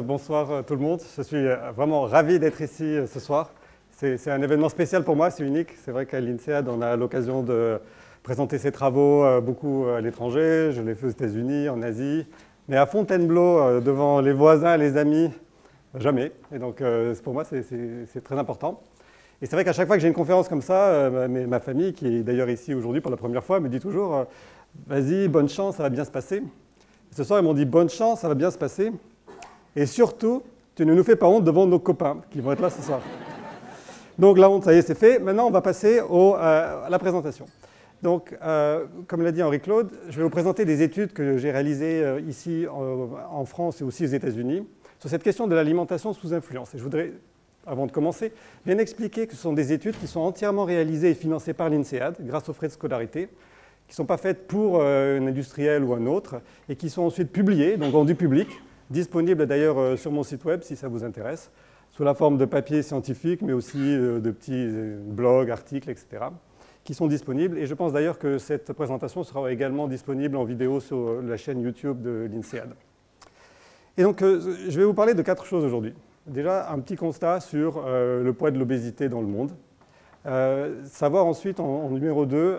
Bonsoir tout le monde, je suis vraiment ravi d'être ici ce soir. C'est un événement spécial pour moi, c'est unique. C'est vrai qu'à l'INSEAD, on a l'occasion de présenter ses travaux beaucoup à l'étranger. Je l'ai fait aux États-Unis, en Asie. Mais à Fontainebleau, devant les voisins, les amis, jamais. Et donc pour moi, c'est très important. Et c'est vrai qu'à chaque fois que j'ai une conférence comme ça, ma famille, qui est d'ailleurs ici aujourd'hui pour la première fois, me dit toujours vas-y, bonne chance, ça va bien se passer. Et ce soir, ils m'ont dit bonne chance, ça va bien se passer. Et surtout, tu ne nous fais pas honte devant nos copains qui vont être là ce soir. Donc la honte, ça y est, c'est fait. Maintenant, on va passer à la présentation. Donc, comme l'a dit Henri-Claude, je vais vous présenter des études que j'ai réalisées ici en France et aussi aux États-Unis sur cette question de l'alimentation sous influence. Et je voudrais, avant de commencer, bien expliquer que ce sont des études qui sont entièrement réalisées et financées par l'INSEAD grâce aux frais de scolarité, qui ne sont pas faites pour un industriel ou un autre, et qui sont ensuite publiées, donc rendues publiques, disponibles d'ailleurs sur mon site web si ça vous intéresse, sous la forme de papiers scientifiques, mais aussi de petits blogs, articles, etc., qui sont disponibles. Et je pense d'ailleurs que cette présentation sera également disponible en vidéo sur la chaîne YouTube de l'INSEAD. Et donc, je vais vous parler de 4 choses aujourd'hui. Déjà, un petit constat sur le poids de l'obésité dans le monde. Savoir ensuite, en numéro 2,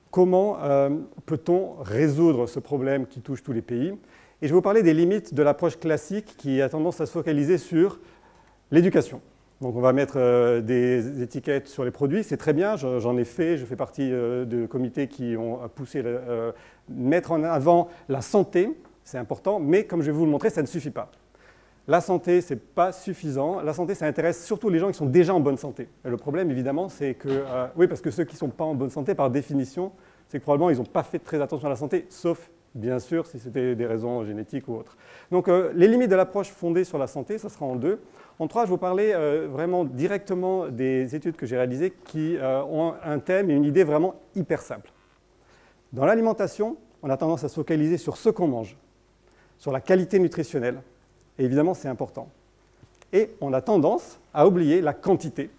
comment peut-on résoudre ce problème qui touche tous les pays. Et je vais vous parler des limites de l'approche classique qui a tendance à se focaliser sur l'éducation. Donc on va mettre des étiquettes sur les produits, c'est très bien, j'en ai fait, je fais partie de comités qui ont poussé mettre en avant la santé, c'est important, mais comme je vais vous le montrer, ça ne suffit pas. La santé, ce n'est pas suffisant. La santé, ça intéresse surtout les gens qui sont déjà en bonne santé. Et le problème, évidemment, c'est que, oui, parce que ceux qui ne sont pas en bonne santé, par définition, c'est que probablement ils n'ont pas fait très attention à la santé, sauf bien sûr, si c'était des raisons génétiques ou autres. Donc, les limites de l'approche fondée sur la santé, ça sera en 2. En 3, je vais vous parler vraiment directement des études que j'ai réalisées qui ont un thème et une idée vraiment hyper simple. Dans l'alimentation, on a tendance à se focaliser sur ce qu'on mange, sur la qualité nutritionnelle. Et évidemment, c'est important. Et on a tendance à oublier la quantité,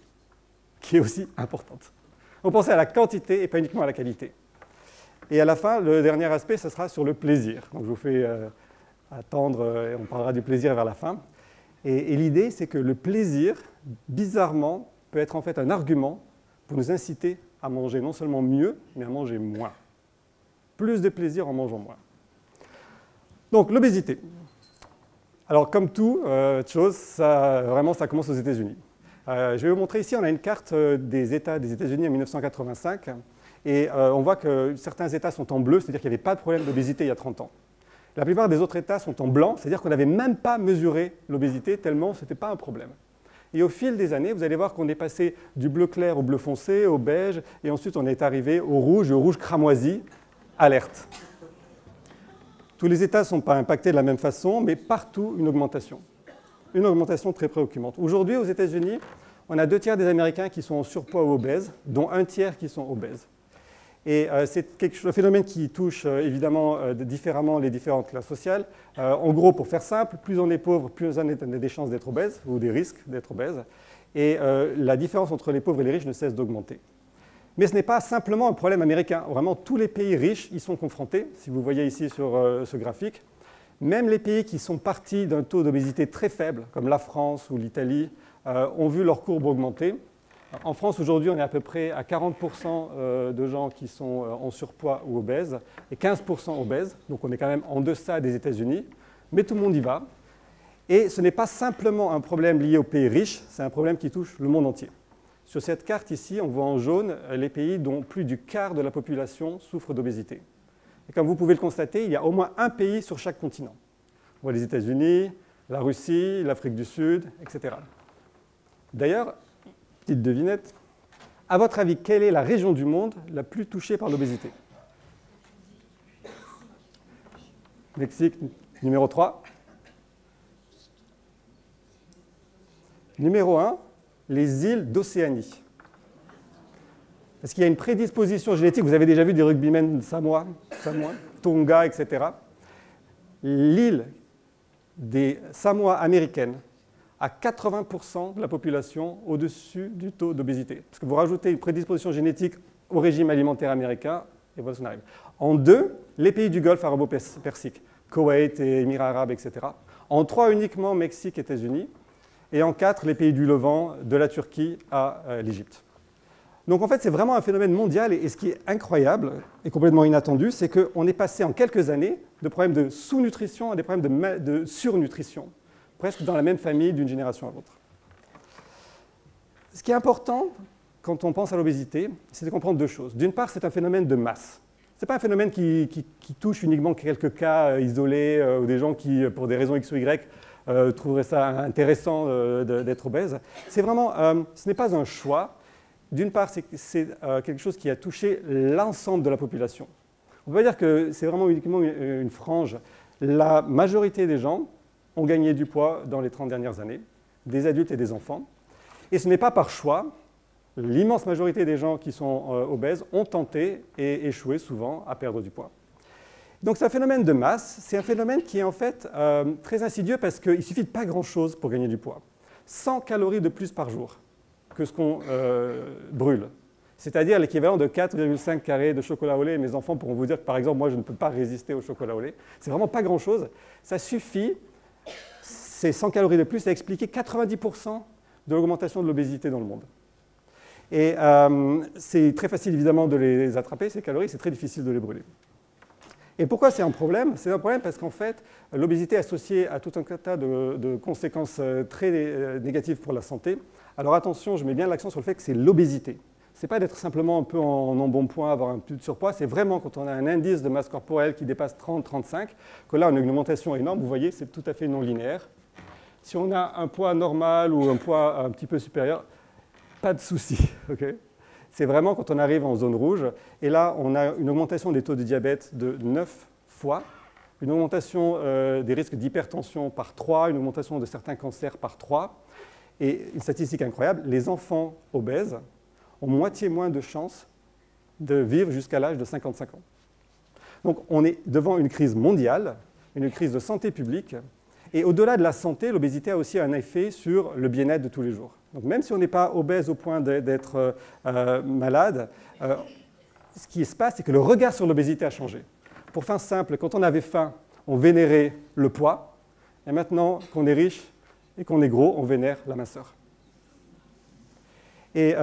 qui est aussi importante. On pense à la quantité et pas uniquement à la qualité. Et à la fin, le dernier aspect, ce sera sur le plaisir. Donc je vous fais attendre, et on parlera du plaisir vers la fin. Et l'idée, c'est que le plaisir, bizarrement, peut être en fait un argument pour nous inciter à manger non seulement mieux, mais à manger moins. Plus de plaisir en mangeant moins. Donc l'obésité. Alors comme toute chose, ça commence aux États-Unis. Je vais vous montrer ici, on a une carte des États des États-Unis en 1985. Et on voit que certains États sont en bleu, c'est-à-dire qu'il n'y avait pas de problème d'obésité il y a 30 ans. La plupart des autres États sont en blanc, c'est-à-dire qu'on n'avait même pas mesuré l'obésité tellement ce n'était pas un problème. Et au fil des années, vous allez voir qu'on est passé du bleu clair au bleu foncé, au beige, et ensuite on est arrivé au rouge cramoisi, alerte. Tous les États ne sont pas impactés de la même façon, mais partout une augmentation. Une augmentation très préoccupante. Aujourd'hui, aux États-Unis, on a 2 tiers des Américains qui sont en surpoids ou obèses, dont 1 tiers qui sont obèses. Et c'est un phénomène qui touche évidemment différemment les différentes classes sociales. En gros, pour faire simple, plus on est pauvre, plus on a des chances d'être obèse, ou des risques d'être obèse. Et la différence entre les pauvres et les riches ne cesse d'augmenter. Mais ce n'est pas simplement un problème américain. Vraiment, tous les pays riches y sont confrontés, si vous voyez ici sur ce graphique. Même les pays qui sont partis d'un taux d'obésité très faible, comme la France ou l'Italie, ont vu leur courbe augmenter. En France, aujourd'hui, on est à peu près à 40% de gens qui sont en surpoids ou obèses et 15% obèses. Donc on est quand même en deçà des États-Unis, mais tout le monde y va. Et ce n'est pas simplement un problème lié aux pays riches, c'est un problème qui touche le monde entier. Sur cette carte ici, on voit en jaune les pays dont plus du quart de la population souffre d'obésité. Et comme vous pouvez le constater, il y a au moins un pays sur chaque continent. On voit les États-Unis, la Russie, l'Afrique du Sud, etc. D'ailleurs, petite devinette, à votre avis, quelle est la région du monde la plus touchée par l'obésité? Mexique, numéro 3. Numéro 1, les îles d'Océanie. Parce qu'il y a une prédisposition génétique, vous avez déjà vu des rugbymen Samoa, Tonga, etc. L'île des Samoa américaines à 80% de la population au-dessus du taux d'obésité. Parce que vous rajoutez une prédisposition génétique au régime alimentaire américain, et voilà ce qu'on arrive. En 2, les pays du Golfe arabo-persique, Koweït et Émirats arabes, etc. En 3, uniquement Mexique et États-Unis. Et en 4, les pays du Levant, de la Turquie à l'Égypte. Donc en fait, c'est vraiment un phénomène mondial. Et ce qui est incroyable et complètement inattendu, c'est qu'on est passé en quelques années de problèmes de sous-nutrition à des problèmes de surnutrition, presque dans la même famille d'une génération à l'autre. Ce qui est important quand on pense à l'obésité, c'est de comprendre deux choses. D'une part, c'est un phénomène de masse. Ce n'est pas un phénomène qui touche uniquement quelques cas isolés ou des gens qui, pour des raisons X ou Y, trouveraient ça intéressant d'être obèse. C'est vraiment, ce n'est pas un choix. D'une part, c'est quelque chose qui a touché l'ensemble de la population. On ne peut pas dire que c'est vraiment uniquement une frange. La majorité des gens ont gagné du poids dans les 30 dernières années, des adultes et des enfants. Et ce n'est pas par choix. L'immense majorité des gens qui sont obèses ont tenté et échoué souvent à perdre du poids. Donc c'est un phénomène de masse. C'est un phénomène qui est en fait très insidieux parce qu'il ne suffit de pas grand-chose pour gagner du poids. 100 calories de plus par jour que ce qu'on brûle. C'est-à-dire l'équivalent de 4,5 carrés de chocolat au lait. Mes enfants pourront vous dire que, par exemple, moi, je ne peux pas résister au chocolat au lait. C'est vraiment pas grand-chose. Ça suffit, ces 100 calories de plus, à expliquer 90% de l'augmentation de l'obésité dans le monde. Et c'est très facile, évidemment, de les attraper, ces calories. C'est très difficile de les brûler. Et pourquoi c'est un problème? C'est un problème parce qu'en fait, l'obésité est associée à tout un tas de conséquences très négatives pour la santé. Alors attention, je mets bien l'accent sur le fait que c'est l'obésité. Ce n'est pas d'être simplement un peu en embonpoint, avoir un peu de surpoids, c'est vraiment quand on a un indice de masse corporelle qui dépasse 30-35, que là on a une augmentation énorme. Vous voyez, c'est tout à fait non linéaire. Si on a un poids normal ou un poids un petit peu supérieur, pas de souci. Okay, c'est vraiment quand on arrive en zone rouge. Et là, on a une augmentation des taux de diabète de 9 fois, une augmentation des risques d'hypertension par 3, une augmentation de certains cancers par 3. Et une statistique incroyable, les enfants obèses ont moitié moins de chances de vivre jusqu'à l'âge de 55 ans. Donc on est devant une crise mondiale, une crise de santé publique. Et au-delà de la santé, l'obésité a aussi un effet sur le bien-être de tous les jours. Donc même si on n'est pas obèse au point d'être malade, ce qui se passe, c'est que le regard sur l'obésité a changé. Pour faire simple, quand on avait faim, on vénérait le poids. Et maintenant qu'on est riche et qu'on est gros, on vénère la minceur. Et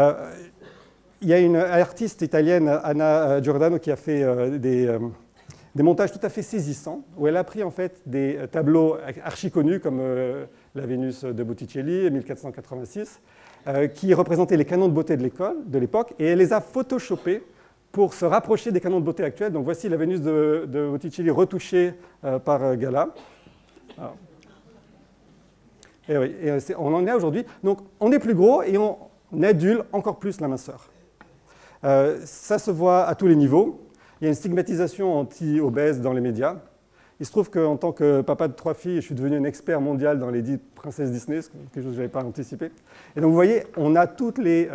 il y a une artiste italienne, Anna Giordano, qui a fait des montages tout à fait saisissants, où elle a pris en fait des tableaux archi connus comme la Vénus de Botticelli, 1486, qui représentaient les canons de beauté de l'époque, et elle les a photoshopés pour se rapprocher des canons de beauté actuels. Donc voici la Vénus de Botticelli retouchée par Gala. Alors. Et oui, on en est aujourd'hui. Donc on est plus gros et on adule encore plus la minceur. Ça se voit à tous les niveaux. Il y a une stigmatisation anti-obèse dans les médias. Il se trouve qu'en tant que papa de 3 filles, je suis devenu un expert mondial dans les 10 princesses Disney, quelque chose que je n'avais pas anticipé. Et donc vous voyez, on a toutes les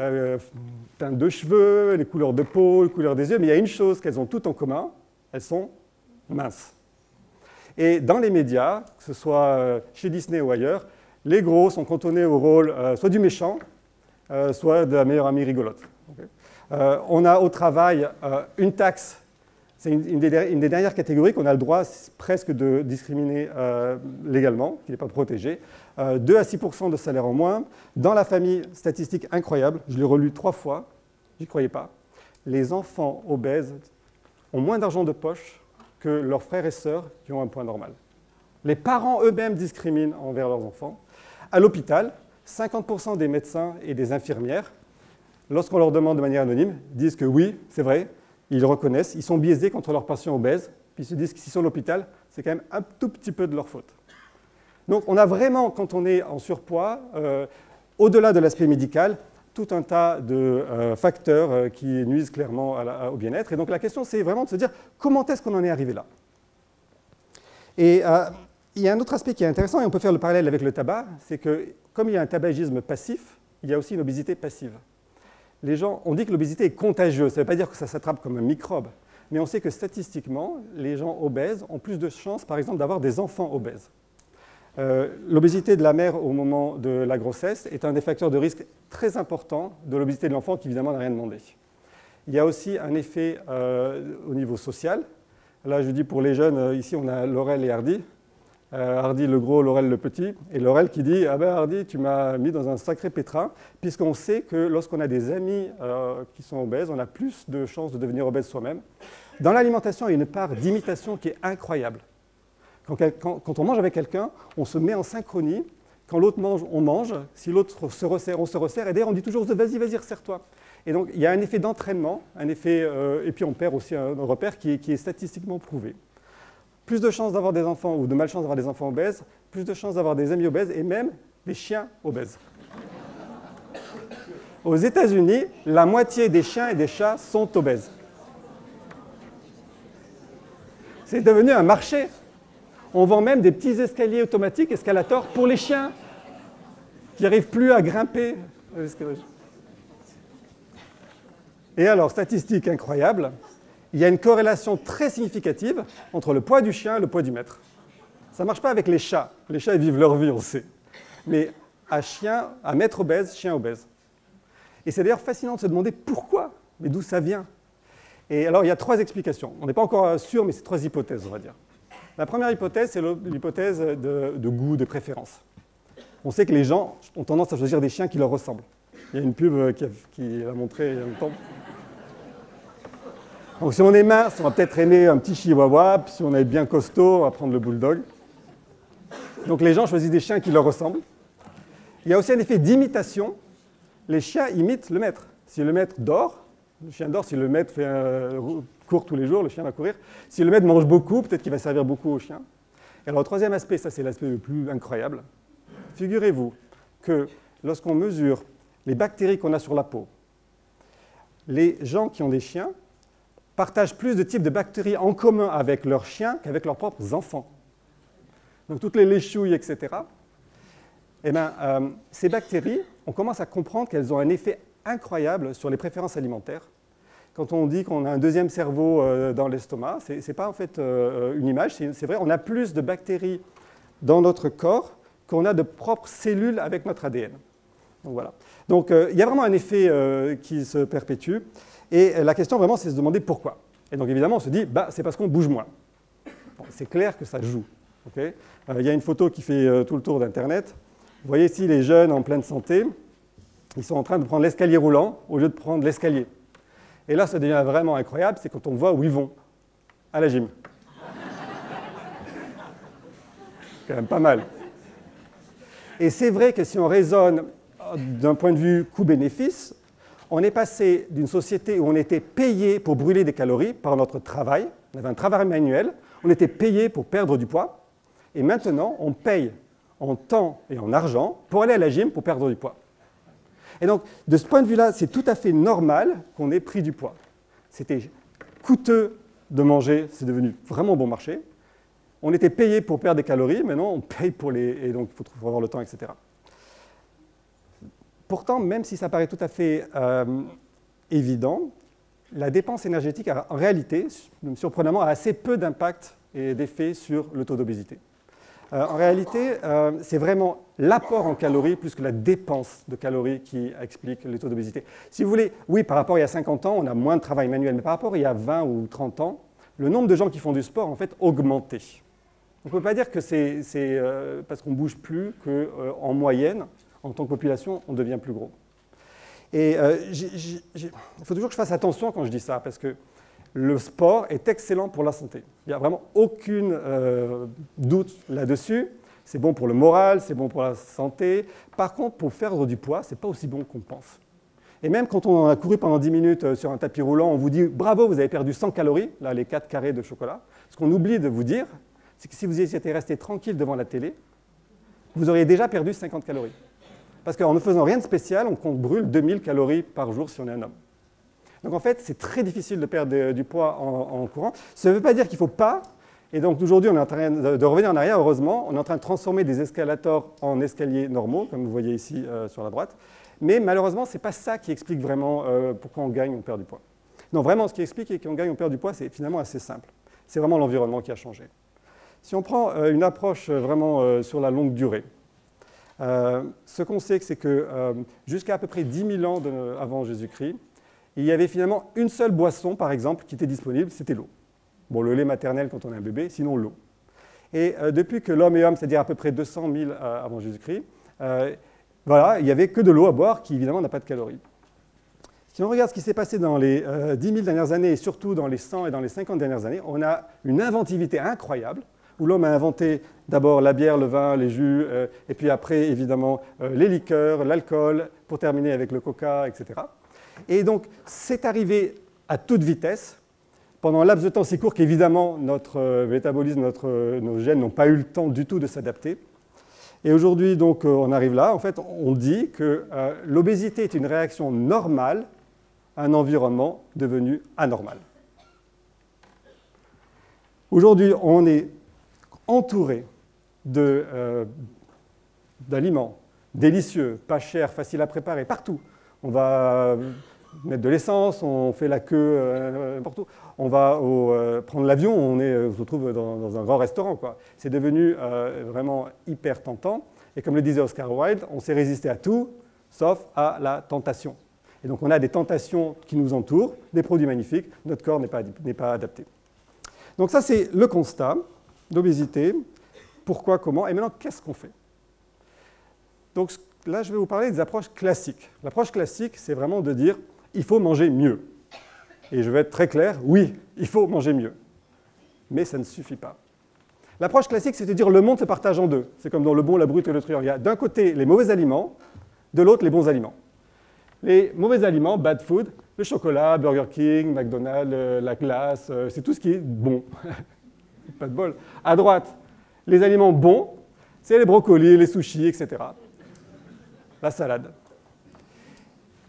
teintes de cheveux, les couleurs de peau, les couleurs des yeux, mais il y a une chose qu'elles ont toutes en commun, elles sont minces. Et dans les médias, que ce soit chez Disney ou ailleurs, les gros sont cantonnés au rôle soit du méchant, soit de la meilleure amie rigolote. Okay. On a au travail une taxe. C'est une des dernières catégories qu'on a le droit presque de discriminer légalement, qui n'est pas protégé. 2 à 6% de salaire en moins. Dans la famille, statistique incroyable, je l'ai relu 3 fois, j'y croyais pas. Les enfants obèses ont moins d'argent de poche que leurs frères et sœurs qui ont un poids normal. Les parents eux-mêmes discriminent envers leurs enfants. À l'hôpital, 50% des médecins et des infirmières, lorsqu'on leur demande de manière anonyme, disent que oui, c'est vrai, ils reconnaissent, ils sont biaisés contre leurs patients obèses, puis ils se disent que s'ils sont à l'hôpital, c'est quand même un tout petit peu de leur faute. Donc on a vraiment, quand on est en surpoids, au-delà de l'aspect médical, tout un tas de facteurs qui nuisent clairement au bien-être. Et donc la question, c'est vraiment de se dire comment est-ce qu'on en est arrivé là. Et il y a un autre aspect qui est intéressant, et on peut faire le parallèle avec le tabac, c'est que comme il y a un tabagisme passif, il y a aussi une obésité passive. Les gens, on dit que l'obésité est contagieuse, ça ne veut pas dire que ça s'attrape comme un microbe, mais on sait que statistiquement, les gens obèses ont plus de chances, par exemple, d'avoir des enfants obèses. L'obésité de la mère au moment de la grossesse est un des facteurs de risque très importants de l'obésité de l'enfant qui, évidemment, n'a rien demandé. Il y a aussi un effet au niveau social. Là, je dis pour les jeunes, ici, on a Laurel et Hardy. Hardy le gros, Laurel le petit, et Laurel qui dit « Ah ben Hardy, tu m'as mis dans un sacré pétrin, puisqu'on sait que lorsqu'on a des amis qui sont obèses, on a plus de chances de devenir obèse soi-même. » Dans l'alimentation, il y a une part d'imitation qui est incroyable. Quand on mange avec quelqu'un, on se met en synchronie. Quand l'autre mange, on mange. Si l'autre se resserre, on se resserre. Et d'ailleurs, on dit toujours « Vas-y, vas-y, resserre-toi ». Et donc, il y a un effet d'entraînement, et puis on perd aussi un repère qui est statistiquement prouvé. Plus de chances d'avoir des enfants ou de malchance d'avoir des enfants obèses, plus de chances d'avoir des amis obèses et même des chiens obèses. Aux États-Unis, la moitié des chiens et des chats sont obèses. C'est devenu un marché. On vend même des petits escaliers automatiques, escalators, pour les chiens qui n'arrivent plus à grimper. Et alors, statistique incroyable, il y a une corrélation très significative entre le poids du chien et le poids du maître. Ça ne marche pas avec les chats. Les chats, ils vivent leur vie, on sait. Mais à maître obèse, chien obèse. Et c'est d'ailleurs fascinant de se demander pourquoi, mais d'où ça vient. Et alors, il y a 3 explications. On n'est pas encore sûr, mais c'est 3 hypothèses, on va dire. La première hypothèse, c'est l'hypothèse de goût, de préférence. On sait que les gens ont tendance à choisir des chiens qui leur ressemblent. Il y a une pub qui l'a montré il y a longtemps. Donc si on est mince, on va peut-être aimer un petit chihuahua, puis si on est bien costaud, on va prendre le bulldog. Donc les gens choisissent des chiens qui leur ressemblent. Il y a aussi un effet d'imitation. Les chiens imitent le maître. Si le maître dort, le chien dort. Si le maître court tous les jours, le chien va courir. Si le maître mange beaucoup, peut-être qu'il va servir beaucoup au chien. Et alors le troisième aspect, ça c'est l'aspect le plus incroyable. Figurez-vous que lorsqu'on mesure les bactéries qu'on a sur la peau, les gens qui ont des chiens partagent plus de types de bactéries en commun avec leurs chiens qu'avec leurs propres enfants. Donc toutes les léchouilles, etc. Eh bien, ces bactéries, on commence à comprendre qu'elles ont un effet incroyable sur les préférences alimentaires. Quand on dit qu'on a un deuxième cerveau dans l'estomac, ce n'est pas en fait une image, c'est vrai, on a plus de bactéries dans notre corps qu'on a de propres cellules avec notre ADN. Donc voilà. Donc il y a vraiment un effet qui se perpétue. Et la question vraiment, c'est de se demander pourquoi. Et donc évidemment, on se dit, c'est parce qu'on bouge moins. Bon, c'est clair que ça joue. Okay, y a une photo qui fait tout le tour d'Internet. Vous voyez ici les jeunes en pleine santé. Ils sont en train de prendre l'escalier roulant au lieu de prendre l'escalier. Et là, ça devient vraiment incroyable, c'est quand on voit où ils vont. À la gym. Quand même pas mal. Et c'est vrai que si on raisonne d'un point de vue coût-bénéfice, on est passé d'une société où on était payé pour brûler des calories par notre travail, on avait un travail manuel, on était payé pour perdre du poids, et maintenant on paye en temps et en argent pour aller à la gym pour perdre du poids. Et donc, de ce point de vue-là, c'est tout à fait normal qu'on ait pris du poids. C'était coûteux de manger, c'est devenu vraiment bon marché. On était payé pour perdre des calories, maintenant on paye pour les... Et donc, il faut avoir le temps, etc. Pourtant, même si ça paraît tout à fait évident, la dépense énergétique, en réalité, surprenamment, a assez peu d'impact et d'effet sur le taux d'obésité. En réalité, c'est vraiment l'apport en calories plus que la dépense de calories qui explique le taux d'obésité. Si vous voulez, oui, par rapport à il y a 50 ans, on a moins de travail manuel, mais par rapport à il y a 20 ou 30 ans, le nombre de gens qui font du sport, en fait, augmenté. On ne peut pas dire que c'est parce qu'on ne bouge plus qu'en moyenne, en tant que population, on devient plus gros. Et il faut toujours que je fasse attention quand je dis ça, parce que le sport est excellent pour la santé. Il n'y a vraiment aucun doute là-dessus. C'est bon pour le moral, c'est bon pour la santé. Par contre, pour perdre du poids, ce n'est pas aussi bon qu'on pense. Et même quand on a couru pendant 10 minutes sur un tapis roulant, on vous dit « Bravo, vous avez perdu 100 calories », là, les 4 carrés de chocolat. Ce qu'on oublie de vous dire, c'est que si vous étiez resté tranquille devant la télé, vous auriez déjà perdu 50 calories. Parce qu'en ne faisant rien de spécial, on brûle 2000 calories par jour si on est un homme. Donc en fait, c'est très difficile de perdre du poids en courant. Ça ne veut pas dire qu'il ne faut pas. Et donc aujourd'hui, on est en train de revenir en arrière, heureusement. On est en train de transformer des escalators en escaliers normaux, comme vous voyez ici sur la droite. Mais malheureusement, ce n'est pas ça qui explique vraiment pourquoi on gagne ou on perd du poids. Non, vraiment, ce qui explique qu'on gagne ou on perd du poids, c'est finalement assez simple. C'est vraiment l'environnement qui a changé. Si on prend une approche vraiment sur la longue durée, ce qu'on sait, c'est que jusqu'à à peu près 10 000 ans avant Jésus-Christ, il y avait finalement une seule boisson, par exemple, qui était disponible, c'était l'eau. Bon, le lait maternel quand on est un bébé, sinon l'eau. Et depuis que l'homme est homme, c'est-à-dire à peu près 200 000 avant Jésus-Christ, voilà, il n'y avait que de l'eau à boire qui, évidemment, n'a pas de calories. Si on regarde ce qui s'est passé dans les 10 000 dernières années, et surtout dans les 100 et dans les 50 dernières années, on a une inventivité incroyable, où l'homme a inventé d'abord la bière, le vin, les jus, et puis après, évidemment, les liqueurs, l'alcool, pour terminer avec le coca, etc. Et donc, c'est arrivé à toute vitesse, pendant un laps de temps si court qu'évidemment, notre métabolisme, nos gènes n'ont pas eu le temps du tout de s'adapter. Et aujourd'hui, donc, on arrive là. En fait, on dit que l'obésité est une réaction normale à un environnement devenu anormal. Aujourd'hui, on est entouré d'aliments délicieux, pas chers, faciles à préparer, partout. On va mettre de l'essence, on fait la queue n'importe où. On va prendre l'avion, on se retrouve dans un grand restaurant, quoi. C'est devenu vraiment hyper tentant. Et comme le disait Oscar Wilde, on s'est résisté à tout, sauf à la tentation. Et donc on a des tentations qui nous entourent, des produits magnifiques, notre corps n'est pas adapté. Donc ça, c'est le constat d'obésité. Pourquoi, comment, et maintenant, qu'est-ce qu'on fait? Donc là, je vais vous parler des approches classiques. L'approche classique, c'est vraiment de dire il faut manger mieux. Et je vais être très clair, oui, il faut manger mieux. Mais ça ne suffit pas. L'approche classique, c'est de dire le monde se partage en deux. C'est comme dans le bon, la brute et le truand. Il y a d'un côté les mauvais aliments, de l'autre les bons aliments. Les mauvais aliments, bad food, le chocolat, Burger King, McDonald's, la glace, c'est tout ce qui est bon. Pas de bol. À droite, les aliments bons, c'est les brocolis, les sushis, etc. La salade.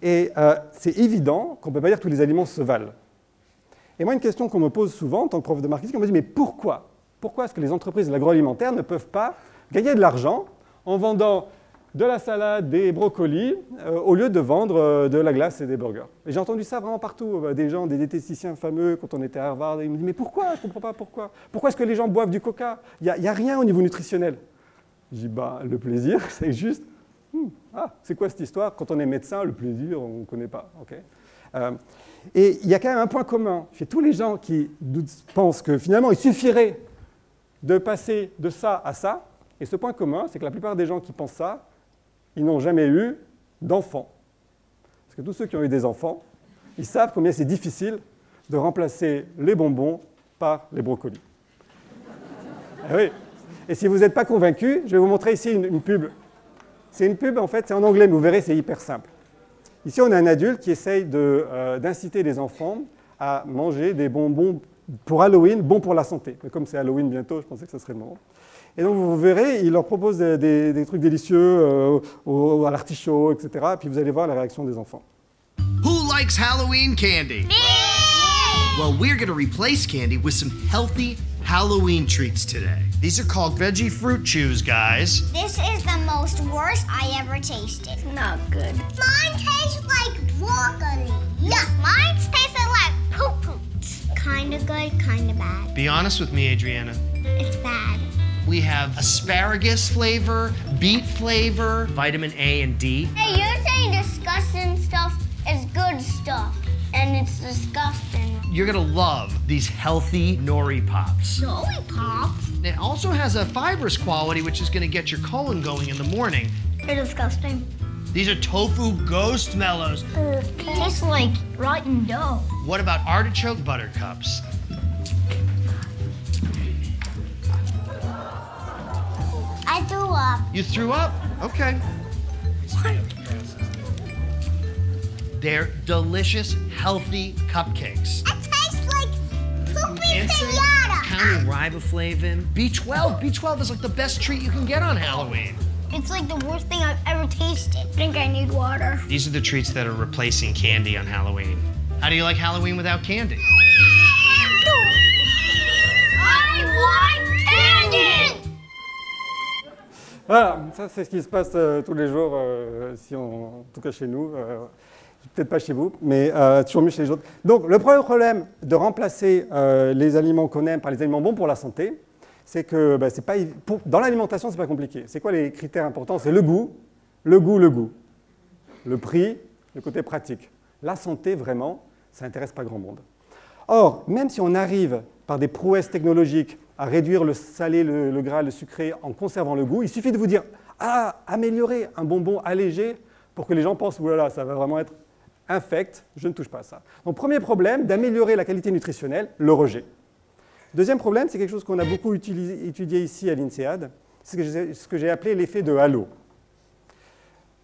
Et c'est évident qu'on ne peut pas dire que tous les aliments se valent. Et moi, une question qu'on me pose souvent en tant que prof de marketing, on me dit, mais pourquoi? Pourquoi est-ce que les entreprises de l'agroalimentaire ne peuvent pas gagner de l'argent en vendant de la salade, des brocolis, au lieu de vendre de la glace et des burgers? Et j'ai entendu ça vraiment partout, des gens, des diététiciens fameux, quand on était à Harvard, ils me disent, mais pourquoi? Je ne comprends pas pourquoi. Pourquoi est-ce que les gens boivent du coca? Il n'y a rien au niveau nutritionnel. Je dis, bah, le plaisir, c'est juste, c'est quoi cette histoire? Quand on est médecin, le plaisir, on ne connaît pas. Okay. Et il y a quand même un point commun chez tous les gens qui pensent que finalement, il suffirait de passer de ça à ça. Et ce point commun, c'est que la plupart des gens qui pensent ça, ils n'ont jamais eu d'enfants. Parce que tous ceux qui ont eu des enfants, ils savent combien c'est difficile de remplacer les bonbons par les brocolis. Ah oui. Et si vous n'êtes pas convaincu, je vais vous montrer ici une pub. C'est une pub, en fait, c'est en anglais, mais vous verrez, c'est hyper simple. Ici, on a un adulte qui essaye d'inciter les enfants à manger des bonbons pour Halloween, bons pour la santé. Mais comme c'est Halloween bientôt, je pensais que ce serait le moment. Et donc, vous verrez, il leur propose des trucs délicieux à l'artichaut, etc. Et puis, vous allez voir la réaction des enfants. Who likes Halloween candy? Me! Well, we're going to replace candy with some healthy Halloween treats today. These are called veggie fruit chews, guys. This is the most worst I ever tasted. Not good. Mine tastes like broccoli. Yuck. Mine's tasting like poo-poo. Kinda good, kinda bad. Be honest with me, Adriana. It's bad. We have asparagus flavor, beet flavor, vitamin A and D. Hey, you're saying disgusting stuff is good stuff, and it's disgusting. You're gonna love these healthy nori pops. Nori pops? It also has a fibrous quality, which is gonna get your colon going in the morning. They're disgusting. These are tofu ghost mellows. Tastes like rotten dough. What about artichoke buttercups? I threw up. You threw up? Okay. They're delicious, healthy cupcakes. It tastes like poopy Insane, pinata. counting riboflavin. B12. B12 is like the best treat you can get on Halloween. It's like the worst thing I've ever tasted. I think I need water. These are the treats that are replacing candy on Halloween. How do you like Halloween without candy? I want candy! Voilà, ça c'est ce qui se passe tous les jours, en tout cas chez nous. Peut-être pas chez vous, mais toujours mieux chez les autres. Donc, le premier problème de remplacer les aliments qu'on aime par les aliments bons pour la santé, c'est que c'est pas, dans l'alimentation, c'est pas compliqué. C'est quoi les critères importants? C'est le goût, le goût, le goût. Le prix, le côté pratique. La santé, vraiment, ça n'intéresse pas grand monde. Or, même si on arrive par des prouesses technologiques à réduire le salé, le gras, le sucré en conservant le goût. Il suffit de vous dire « Ah, améliorer un bonbon allégé » pour que les gens pensent « Oulala, ça va vraiment être infect, je ne touche pas à ça ». Donc premier problème, d'améliorer la qualité nutritionnelle, le rejet. Deuxième problème, c'est quelque chose qu'on a beaucoup étudié ici à l'INSEAD, c'est ce que j'ai appelé l'effet de halo.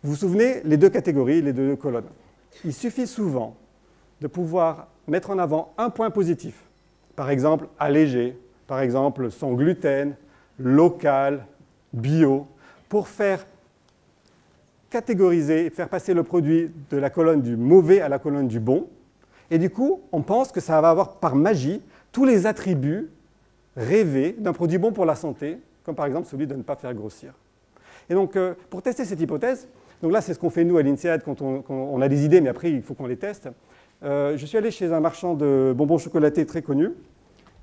Vous vous souvenez, les deux catégories, les deux colonnes. Il suffit souvent de pouvoir mettre en avant un point positif. Par exemple, allégé, par exemple, sans gluten, local, bio, pour faire catégoriser et faire passer le produit de la colonne du mauvais à la colonne du bon. Et du coup, on pense que ça va avoir par magie tous les attributs rêvés d'un produit bon pour la santé, comme par exemple celui de ne pas faire grossir. Et donc, pour tester cette hypothèse, donc là, c'est ce qu'on fait nous à l'INSEAD quand on a des idées, mais après, il faut qu'on les teste. Je suis allé chez un marchand de bonbons chocolatés très connu.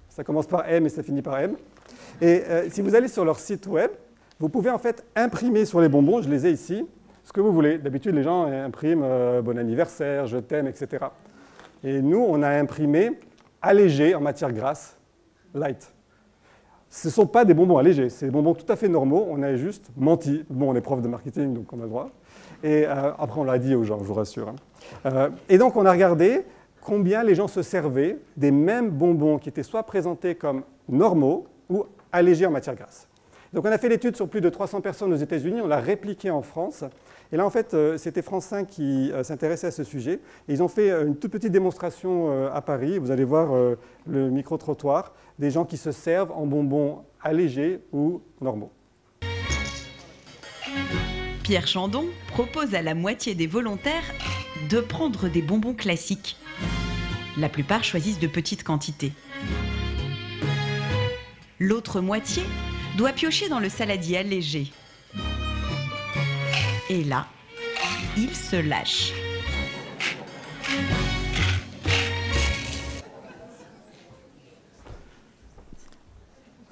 Ça commence par M et ça finit par M. Et si vous allez sur leur site web, vous pouvez en fait imprimer sur les bonbons, je les ai ici, ce que vous voulez. D'habitude, les gens impriment bon anniversaire, je t'aime, etc. Et nous, on a imprimé allégé en matière grasse, light. Ce ne sont pas des bonbons allégés, c'est des bonbons tout à fait normaux, on a juste menti. Bon, on est prof de marketing, donc on a le droit. Et après, on l'a dit aux gens, je vous rassure. Et donc, on a regardé combien les gens se servaient des mêmes bonbons qui étaient soit présentés comme normaux ou allégés en matière grasse. Donc, on a fait l'étude sur plus de 300 personnes aux États-Unis, on l'a répliquée en France. Et là, en fait, c'était France 5 qui s'intéressait à ce sujet. Et ils ont fait une toute petite démonstration à Paris. Vous allez voir le micro-trottoir des gens qui se servent en bonbons allégés ou normaux. Pierre Chandon propose à la moitié des volontaires de prendre des bonbons classiques. La plupart choisissent de petites quantités. L'autre moitié doit piocher dans le saladier allégé. Et là, il se lâche.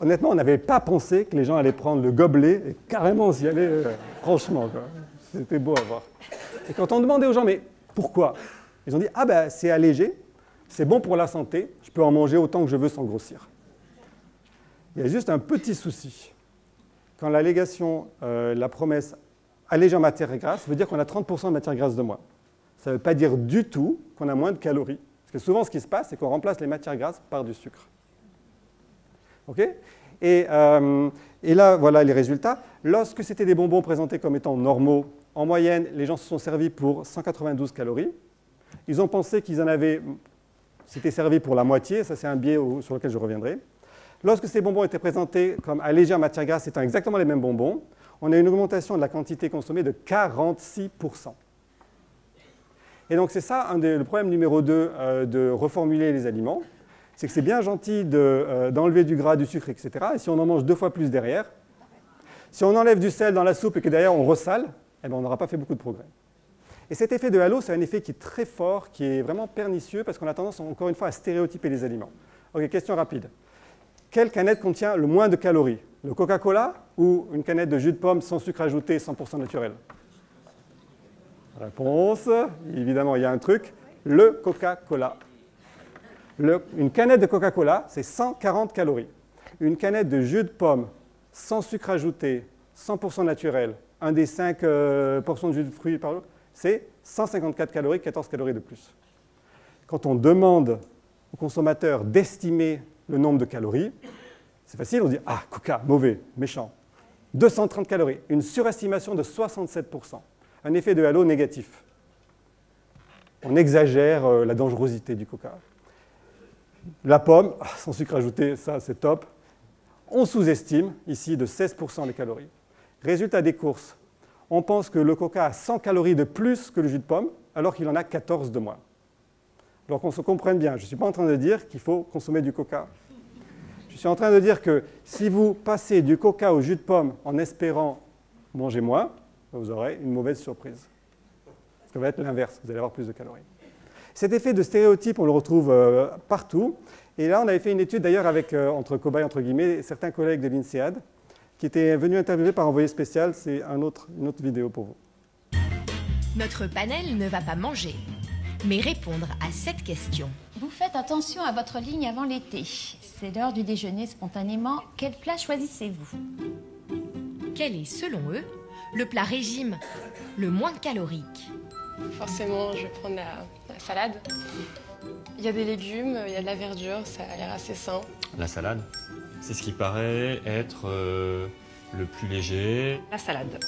Honnêtement, on n'avait pas pensé que les gens allaient prendre le gobelet et carrément s'y aller, franchement. C'était beau à voir. Et quand on demandait aux gens, mais pourquoi? Ils ont dit, ah ben c'est allégé, c'est bon pour la santé, je peux en manger autant que je veux sans grossir. Il y a juste un petit souci. Quand l'allégation, la promesse allégé en matière grasse veut dire qu'on a 30% de matière grasse de moins. Ça ne veut pas dire du tout qu'on a moins de calories. Parce que souvent, ce qui se passe, c'est qu'on remplace les matières grasses par du sucre. OK ? Et là, voilà les résultats. Lorsque c'était des bonbons présentés comme étant normaux, en moyenne, les gens se sont servis pour 192 calories. Ils ont pensé qu'ils en avaient, s'étaient servis pour la moitié. Ça, c'est un biais sur lequel je reviendrai. Lorsque ces bonbons étaient présentés comme allégés en matière grasse, étant exactement les mêmes bonbons, on a une augmentation de la quantité consommée de 46%. Et donc c'est ça le problème numéro 2 de reformuler les aliments, c'est que c'est bien gentil d'enlever du gras, du sucre, etc. Et si on en mange 2 fois plus derrière, si on enlève du sel dans la soupe et que derrière on ressale, eh bien, on n'aura pas fait beaucoup de progrès. Et cet effet de halo, c'est un effet qui est très fort, qui est vraiment pernicieux, parce qu'on a tendance, encore une fois, à stéréotyper les aliments. Ok, question rapide. Quelle canette contient le moins de calories? Le Coca-Cola ou une canette de jus de pomme sans sucre ajouté, 100% naturel? Réponse, évidemment, il y a un truc. Le Coca-Cola. Une canette de Coca-Cola, c'est 140 calories. Une canette de jus de pomme sans sucre ajouté, 100% naturel, un des 5 portions de jus de fruits par jour, c'est 154 calories, 14 calories de plus. Quand on demande aux consommateurs d'estimer le nombre de calories, c'est facile, on dit « Ah, Coca, mauvais, méchant ». 230 calories, une surestimation de 67%, un effet de halo négatif. On exagère la dangerosité du Coca. La pomme, sans sucre ajouté, ça c'est top. On sous-estime, ici, de 16% les calories. Résultat des courses, on pense que le Coca a 100 calories de plus que le jus de pomme, alors qu'il en a 14 de moins. Alors qu'on se comprenne bien, je ne suis pas en train de dire qu'il faut consommer du Coca. Je suis en train de dire que si vous passez du Coca au jus de pomme en espérant manger moins, vous aurez une mauvaise surprise. Ça va être l'inverse, vous allez avoir plus de calories. Cet effet de stéréotype, on le retrouve partout. Et là, on avait fait une étude d'ailleurs avec, entre cobayes, entre guillemets, certains collègues de l'INSEAD qui étaient venus interviewer par envoyé spécial. C'est une autre vidéo pour vous. Notre panel ne va pas manger, mais répondre à cette question. Vous faites attention à votre ligne avant l'été. C'est l'heure du déjeuner spontanément. Quel plat choisissez-vous? Quel est, selon eux, le plat régime le moins calorique? Forcément, je vais prendre la salade. Il y a des légumes, il y a de la verdure, ça a l'air assez sain. La salade, c'est ce qui paraît être le plus léger. La salade.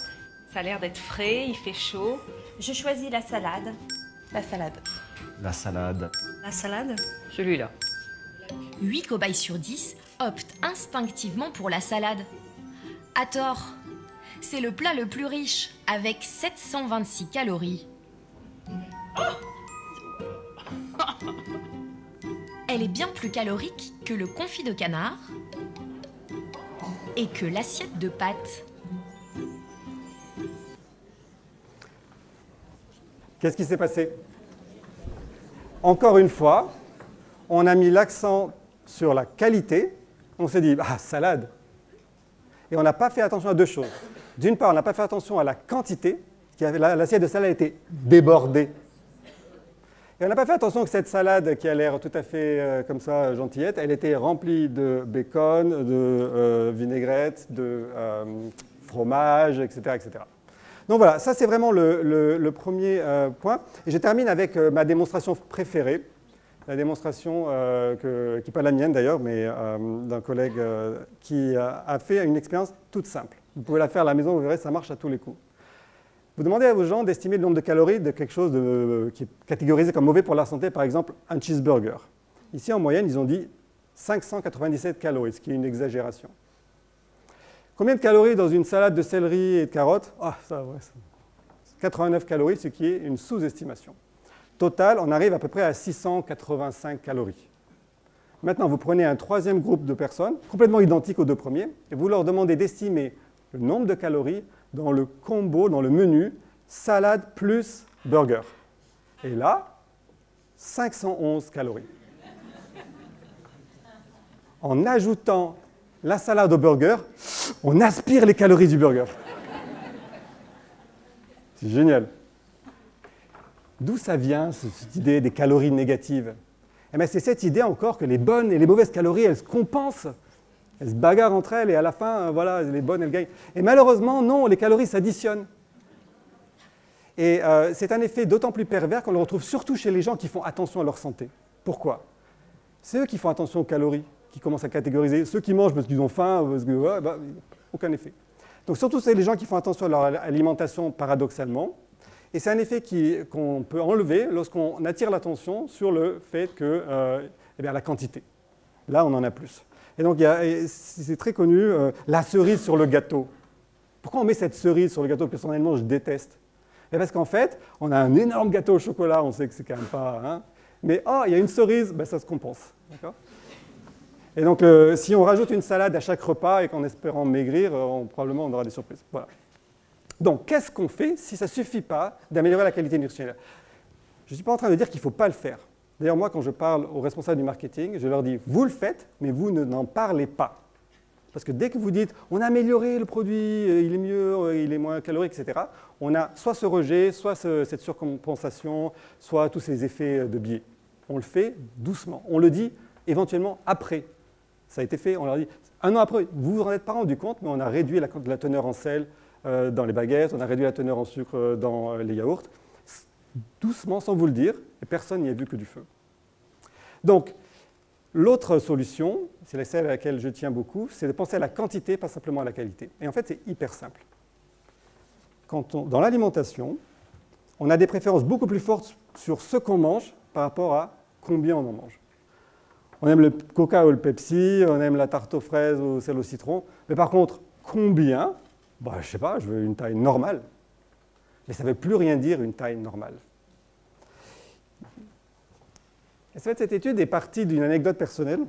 Ça a l'air d'être frais, il fait chaud. Je choisis la salade. La salade. La salade. La salade? Celui-là. 8 cobayes sur 10 optent instinctivement pour la salade. À tort. C'est le plat le plus riche, avec 726 calories. Elle est bien plus calorique que le confit de canard et que l'assiette de pâtes. Qu'est-ce qui s'est passé? Encore une fois, on a mis l'accent sur la qualité. On s'est dit, ah, salade. Et on n'a pas fait attention à deux choses. D'une part, on n'a pas fait attention à la quantité. L'assiette de salade était débordée. Et on n'a pas fait attention que cette salade, qui a l'air tout à fait comme ça, gentillette, elle était remplie de bacon, de vinaigrette, de fromage, etc., etc. Donc voilà, ça c'est vraiment le premier point. Et je termine avec ma démonstration préférée, la démonstration qui n'est pas la mienne d'ailleurs, mais d'un collègue qui a fait une expérience toute simple. Vous pouvez la faire à la maison, vous verrez, ça marche à tous les coups. Vous demandez aux gens d'estimer le nombre de calories de quelque chose qui est catégorisé comme mauvais pour la santé, par exemple un cheeseburger. Ici, en moyenne, ils ont dit 597 calories, ce qui est une exagération. Combien de calories dans une salade de céleri et de carottes? Ah, ça, ouais, 89 calories, ce qui est une sous-estimation. Total, on arrive à peu près à 685 calories. Maintenant, vous prenez un troisième groupe de personnes, complètement identiques aux deux premiers, et vous leur demandez d'estimer le nombre de calories dans le combo, dans le menu, salade plus burger. Et là, 511 calories. En ajoutant la salade au burger, on aspire les calories du burger. C'est génial. D'où ça vient, cette idée des calories négatives? Eh bien, c'est cette idée encore que les bonnes et les mauvaises calories, elles se compensent. Elles se bagarrent entre elles et à la fin, voilà, les bonnes, elles gagnent. Et malheureusement, non, les calories s'additionnent. Et c'est un effet d'autant plus pervers qu'on le retrouve surtout chez les gens qui font attention à leur santé. Pourquoi? C'est eux qui font attention aux calories, qui commencent à catégoriser. Ceux qui mangent parce qu'ils ont faim, parce que, ouais, bah, aucun effet. Donc surtout, c'est les gens qui font attention à leur alimentation paradoxalement. Et c'est un effet qu'on peut enlever lorsqu'on attire l'attention sur le fait que eh bien, la quantité. Là, on en a plus. Et donc, c'est très connu, la cerise sur le gâteau. Pourquoi on met cette cerise sur le gâteau? Personnellement, je déteste. Et parce qu'en fait, on a un énorme gâteau au chocolat, on sait que c'est quand même pas... Hein, mais oh, il y a une cerise, ben, ça se compense. Et donc, si on rajoute une salade à chaque repas et qu'en espérant maigrir, probablement on aura des surprises. Voilà. Donc, qu'est-ce qu'on fait si ça ne suffit pas d'améliorer la qualité nutritionnelle? Je ne suis pas en train de dire qu'il ne faut pas le faire. D'ailleurs, moi, quand je parle aux responsables du marketing, je leur dis, vous le faites, mais vous n'en parlez pas. Parce que dès que vous dites, on a amélioré le produit, il est mieux, il est moins calorique, etc., on a soit ce rejet, soit cette surcompensation, soit tous ces effets de biais. On le fait doucement. On le dit éventuellement après. Ça a été fait, on leur dit, un an après, vous ne vous en êtes pas rendu compte, mais on a réduit la teneur en sel dans les baguettes, on a réduit la teneur en sucre dans les yaourts. Doucement, sans vous le dire, et personne n'y a vu que du feu. Donc, l'autre solution, c'est celle à laquelle je tiens beaucoup, c'est de penser à la quantité, pas simplement à la qualité. Et en fait, c'est hyper simple. Dans l'alimentation, on a des préférences beaucoup plus fortes sur ce qu'on mange par rapport à combien on en mange. On aime le Coca ou le Pepsi, on aime la tarte aux fraises ou celle au citron, mais par contre, combien? Bah, je ne sais pas, je veux une taille normale. Mais ça ne veut plus rien dire, une taille normale. Et cette étude est partie d'une anecdote personnelle.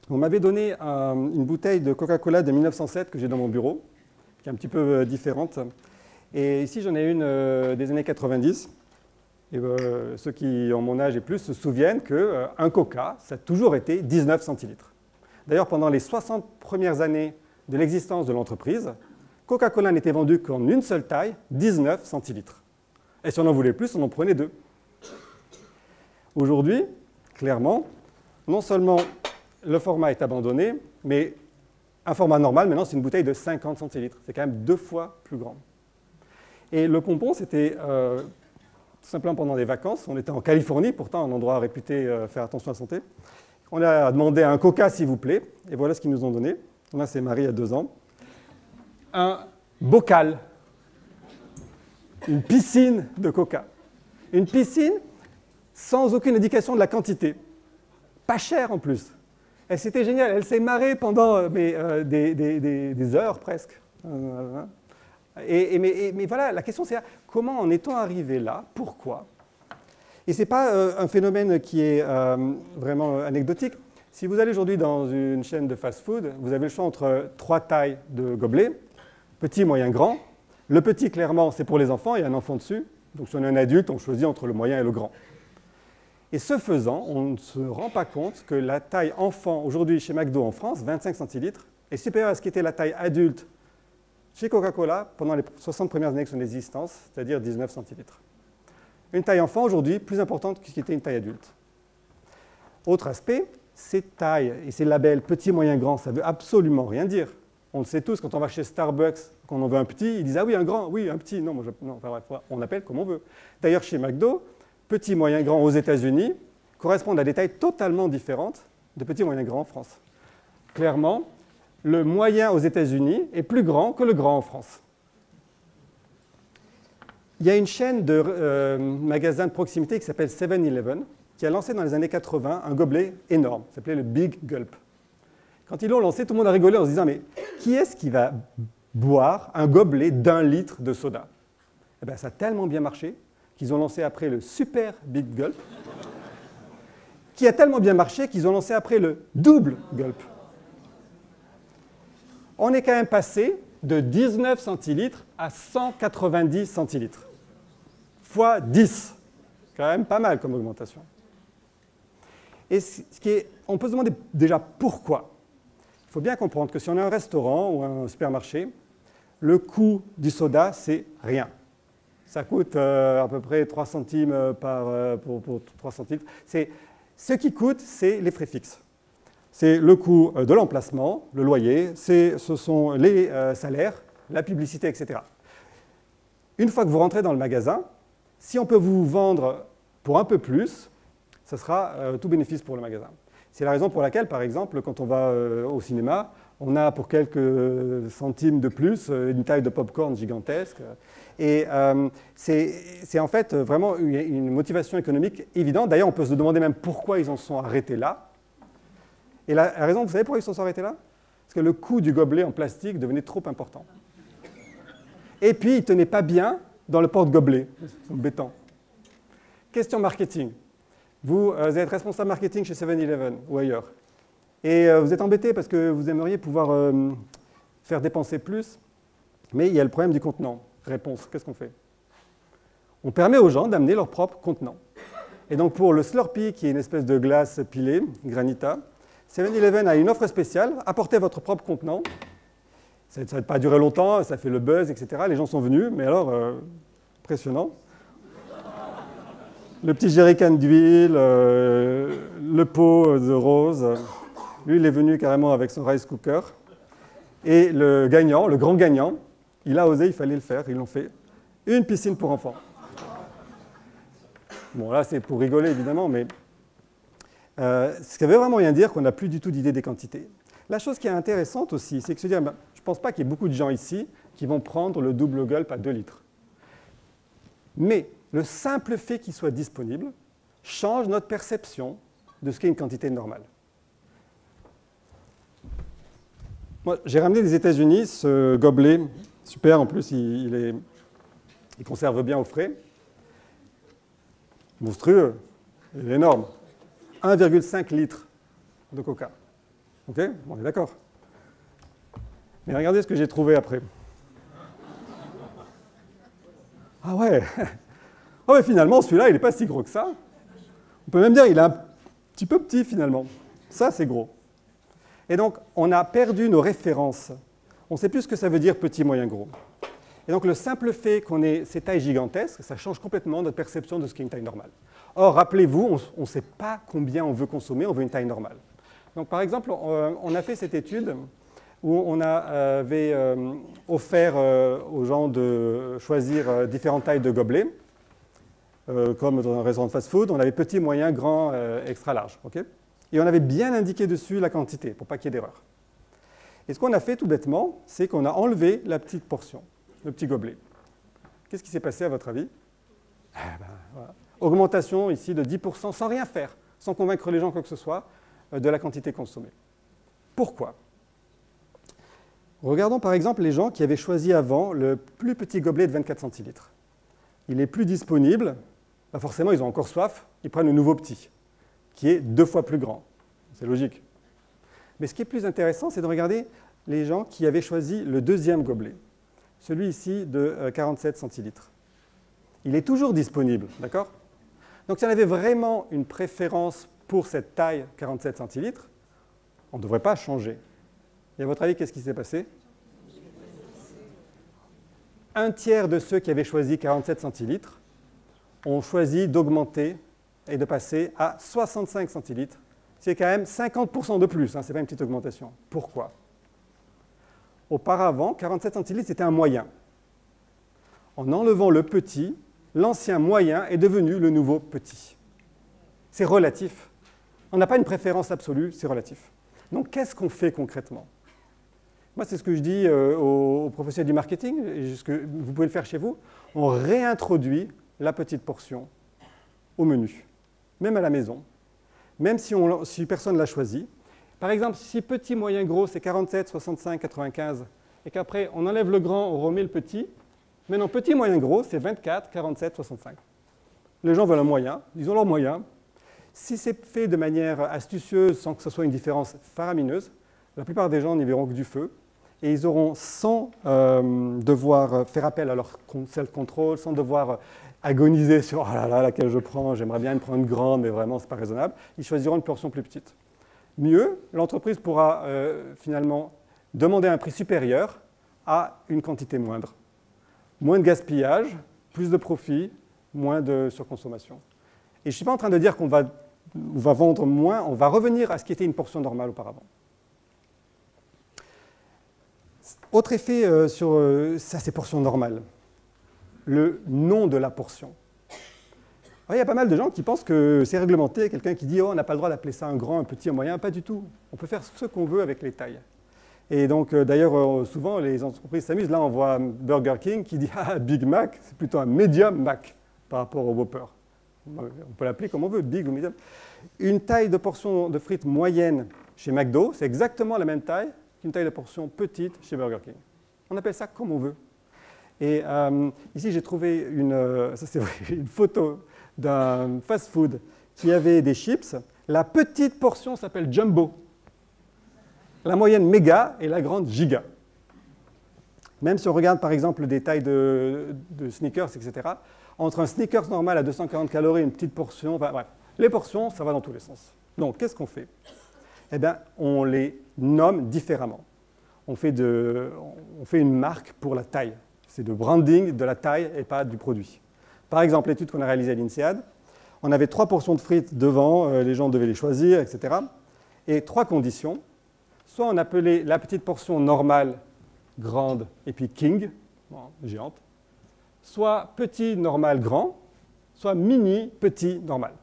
On m'avait donné une bouteille de Coca-Cola de 1907 que j'ai dans mon bureau, qui est un petit peu différente. Et ici, j'en ai une des années 90. Et ceux qui ont mon âge et plus se souviennent qu'un Coca, ça a toujours été 19 centilitres. D'ailleurs, pendant les 60 premières années de l'existence de l'entreprise, Coca-Cola n'était vendu qu'en une seule taille, 19 centilitres. Et si on en voulait plus, on en prenait deux. Aujourd'hui, clairement, non seulement le format est abandonné, mais un format normal, maintenant, c'est une bouteille de 50 centilitres. C'est quand même 2 fois plus grand. Et le pompon, c'était tout simplement pendant des vacances. On était en Californie, pourtant un endroit réputé faire attention à la santé. On a demandé un Coca, s'il vous plaît, et voilà ce qu'ils nous ont donné. Là, c'est Marie à 2 ans. Un bocal, une piscine de Coca. Une piscine sans aucune indication de la quantité. Pas cher en plus. Et c'était génial, elle s'est marrée pendant des heures presque. Mais voilà, la question c'est comment en est-on arrivé là? Pourquoi? Et ce n'est pas un phénomène qui est vraiment anecdotique. Si vous allez aujourd'hui dans une chaîne de fast-food, vous avez le choix entre 3 tailles de gobelets, petit, moyen, grand. Le petit, clairement, c'est pour les enfants, il y a un enfant dessus. Donc si on est un adulte, on choisit entre le moyen et le grand. Et ce faisant, on ne se rend pas compte que la taille enfant, aujourd'hui chez McDo en France, 25 centilitres, est supérieure à ce qu'était la taille adulte chez Coca-Cola pendant les 60 premières années de son existence, c'est-à-dire 19 centilitres. Une taille enfant aujourd'hui plus importante que ce qui était une taille adulte. Autre aspect, ces tailles et ces labels petit, moyen, grand, ça ne veut absolument rien dire. On le sait tous, quand on va chez Starbucks, quand on veut un petit, ils disent « Ah oui, un grand, oui, un petit. » Non, enfin, bref, on appelle comme on veut. D'ailleurs, chez McDo, petit, moyen, grand aux États-Unis correspondent à des tailles totalement différentes de petit, moyen, grand en France. Clairement, le moyen aux États-Unis est plus grand que le grand en France. Il y a une chaîne de magasins de proximité qui s'appelle 7-Eleven, qui a lancé dans les années 80 un gobelet énorme, qui s'appelait le Big Gulp. Quand ils l'ont lancé, tout le monde a rigolé en se disant « Mais qui est-ce qui va boire un gobelet d'1 litre de soda ?» Eh bien, ça a tellement bien marché qu'ils ont lancé après le Super Big Gulp, qui a tellement bien marché qu'ils ont lancé après le Double Gulp. On est quand même passé de 19 centilitres à 190 centilitres, fois 10. Quand même pas mal comme augmentation. Et on peut se demander déjà pourquoi. Il faut bien comprendre que si on a un restaurant ou un supermarché, le coût du soda, c'est rien. Ça coûte à peu près 3 centimes pour 3 centilitres. Ce qui coûte, c'est les frais fixes. C'est le coût de l'emplacement, le loyer, ce sont les salaires, la publicité, etc. Une fois que vous rentrez dans le magasin, si on peut vous vendre pour un peu plus, ça sera tout bénéfice pour le magasin. C'est la raison pour laquelle, par exemple, quand on va au cinéma, on a pour quelques centimes de plus une taille de pop-corn gigantesque. Et c'est en fait vraiment une motivation économique évidente. D'ailleurs, on peut se demander même pourquoi ils en sont arrêtés là. Et la raison, vous savez pourquoi ils se sont arrêtés là? Parce que le coût du gobelet en plastique devenait trop important. Et puis, il ne tenait pas bien dans le porte-gobelet. C'est embêtant. Question marketing. Vous êtes responsable marketing chez 7-Eleven ou ailleurs. Et vous êtes embêté parce que vous aimeriez pouvoir faire dépenser plus, mais il y a le problème du contenant. Réponse, qu'est-ce qu'on fait? On permet aux gens d'amener leur propre contenant. Et donc pour le Slurpee, qui est une espèce de glace pilée, Granita, 7-Eleven a une offre spéciale, apportez votre propre contenant. Ça ne va pas durer longtemps, ça fait le buzz, etc. Les gens sont venus, mais alors, impressionnant. Le petit jerrycan d'huile, le pot de rose. Lui, il est venu carrément avec son rice cooker. Et le gagnant, le grand gagnant, il a osé, il fallait le faire, ils l'ont fait. Une piscine pour enfants. Bon, là, c'est pour rigoler, évidemment, mais ce qui veut vraiment rien dire qu'on n'a plus du tout d'idée des quantités. La chose qui est intéressante aussi, c'est que se dire, je ne pense pas qu'il y ait beaucoup de gens ici qui vont prendre le double gulp à 2 litres. Mais le simple fait qu'il soit disponible change notre perception de ce qu'est une quantité normale. Moi, j'ai ramené des États-Unis ce gobelet, super, en plus il conserve bien au frais. Monstrueux, il est énorme. 1,5 litres de coca. Ok, on est d'accord. Mais regardez ce que j'ai trouvé après. Ah ouais. Oh, mais finalement, celui-là, il n'est pas si gros que ça. On peut même dire qu'il est un petit peu petit, finalement. Ça, c'est gros. Et donc, on a perdu nos références. On ne sait plus ce que ça veut dire petit, moyen, gros. Et donc le simple fait qu'on ait ces tailles gigantesques, ça change complètement notre perception de ce qu'est une taille normale. Or, rappelez-vous, on ne sait pas combien on veut consommer, on veut une taille normale. Donc par exemple, on a fait cette étude où on avait offert aux gens de choisir différentes tailles de gobelets, comme dans un restaurant de fast-food, on avait petit, moyen, grand, extra large. Okay, et on avait bien indiqué dessus la quantité, pour pas qu'il y ait d'erreur. Et ce qu'on a fait tout bêtement, c'est qu'on a enlevé la petite portion, le petit gobelet. Qu'est-ce qui s'est passé à votre avis? Voilà. Augmentation ici de 10% sans rien faire, sans convaincre les gens quoi que ce soit, de la quantité consommée. Pourquoi? Regardons par exemple les gens qui avaient choisi avant le plus petit gobelet de 24 centilitres. Il n'est plus disponible, forcément ils ont encore soif, ils prennent le nouveau petit, qui est 2 fois plus grand. C'est logique. Mais ce qui est plus intéressant, c'est de regarder les gens qui avaient choisi le deuxième gobelet, celui ici de 47 centilitres. Il est toujours disponible, d'accord? Donc si on avait vraiment une préférence pour cette taille 47 centilitres, on ne devrait pas changer. Et à votre avis, qu'est-ce qui s'est passé? Un tiers de ceux qui avaient choisi 47 centilitres ont choisi d'augmenter et de passer à 65 centilitres. C'est quand même 50% de plus, hein, ce n'est pas une petite augmentation. Pourquoi? Auparavant, 47 centilitres, c'était un moyen. En enlevant le petit, l'ancien moyen est devenu le nouveau petit. C'est relatif. On n'a pas une préférence absolue, c'est relatif. Donc, qu'est-ce qu'on fait concrètement? Moi, c'est ce que je dis aux professionnels du marketing, et vous pouvez le faire chez vous. On réintroduit la petite portion au menu, même à la maison, même si personne ne l'a choisi. Par exemple, si petit, moyen, gros, c'est 47, 65, 95, et qu'après, on enlève le grand, on remet le petit, maintenant, petit, moyen, gros, c'est 24, 47, 65. Les gens veulent un moyen, ils ont leur moyen. Si c'est fait de manière astucieuse, sans que ce soit une différence faramineuse, la plupart des gens n'y verront que du feu. Et ils auront, sans devoir faire appel à leur self-control, sans devoir agoniser sur « oh là là, laquelle je prends, j'aimerais bien me prendre une grande, mais vraiment, ce n'est pas raisonnable », ils choisiront une portion plus petite. Mieux, l'entreprise pourra finalement demander un prix supérieur à une quantité moindre. Moins de gaspillage, plus de profit, moins de surconsommation. Et je ne suis pas en train de dire qu'on va vendre moins, on va revenir à ce qui était une portion normale auparavant. Autre effet sur ces portions normales, le nom de la portion. Alors, il y a pas mal de gens qui pensent que c'est réglementé, quelqu'un qui dit « oh, on n'a pas le droit d'appeler ça un grand, un petit, un moyen », pas du tout. On peut faire ce qu'on veut avec les tailles. Et donc, d'ailleurs, souvent, les entreprises s'amusent. Là, on voit Burger King qui dit « ah, Big Mac, c'est plutôt un medium Mac par rapport au Whopper ». On peut l'appeler comme on veut, big ou medium. Une taille de portion de frites moyenne chez McDo, c'est exactement la même taille qu'une taille de portion petite chez Burger King. On appelle ça comme on veut. Et ici, j'ai trouvé une photo d'un fast-food qui avait des chips. La petite portion s'appelle Jumbo. La moyenne méga et la grande giga. Même si on regarde par exemple des tailles de sneakers, etc., entre un sneakers normal à 240 calories et une petite portion, enfin, bref, les portions, ça va dans tous les sens. Donc, qu'est-ce qu'on fait? Eh bien, on les nomme différemment. On fait une marque pour la taille. C'est le branding de la taille et pas du produit. Par exemple, l'étude qu'on a réalisée à l'INSEAD, on avait 3 portions de frites devant, les gens devaient les choisir, etc. Et 3 conditions. Soit on appelait la petite portion normale, grande, et puis king, géante. Soit petit, normal, grand. Soit mini, petit, normal.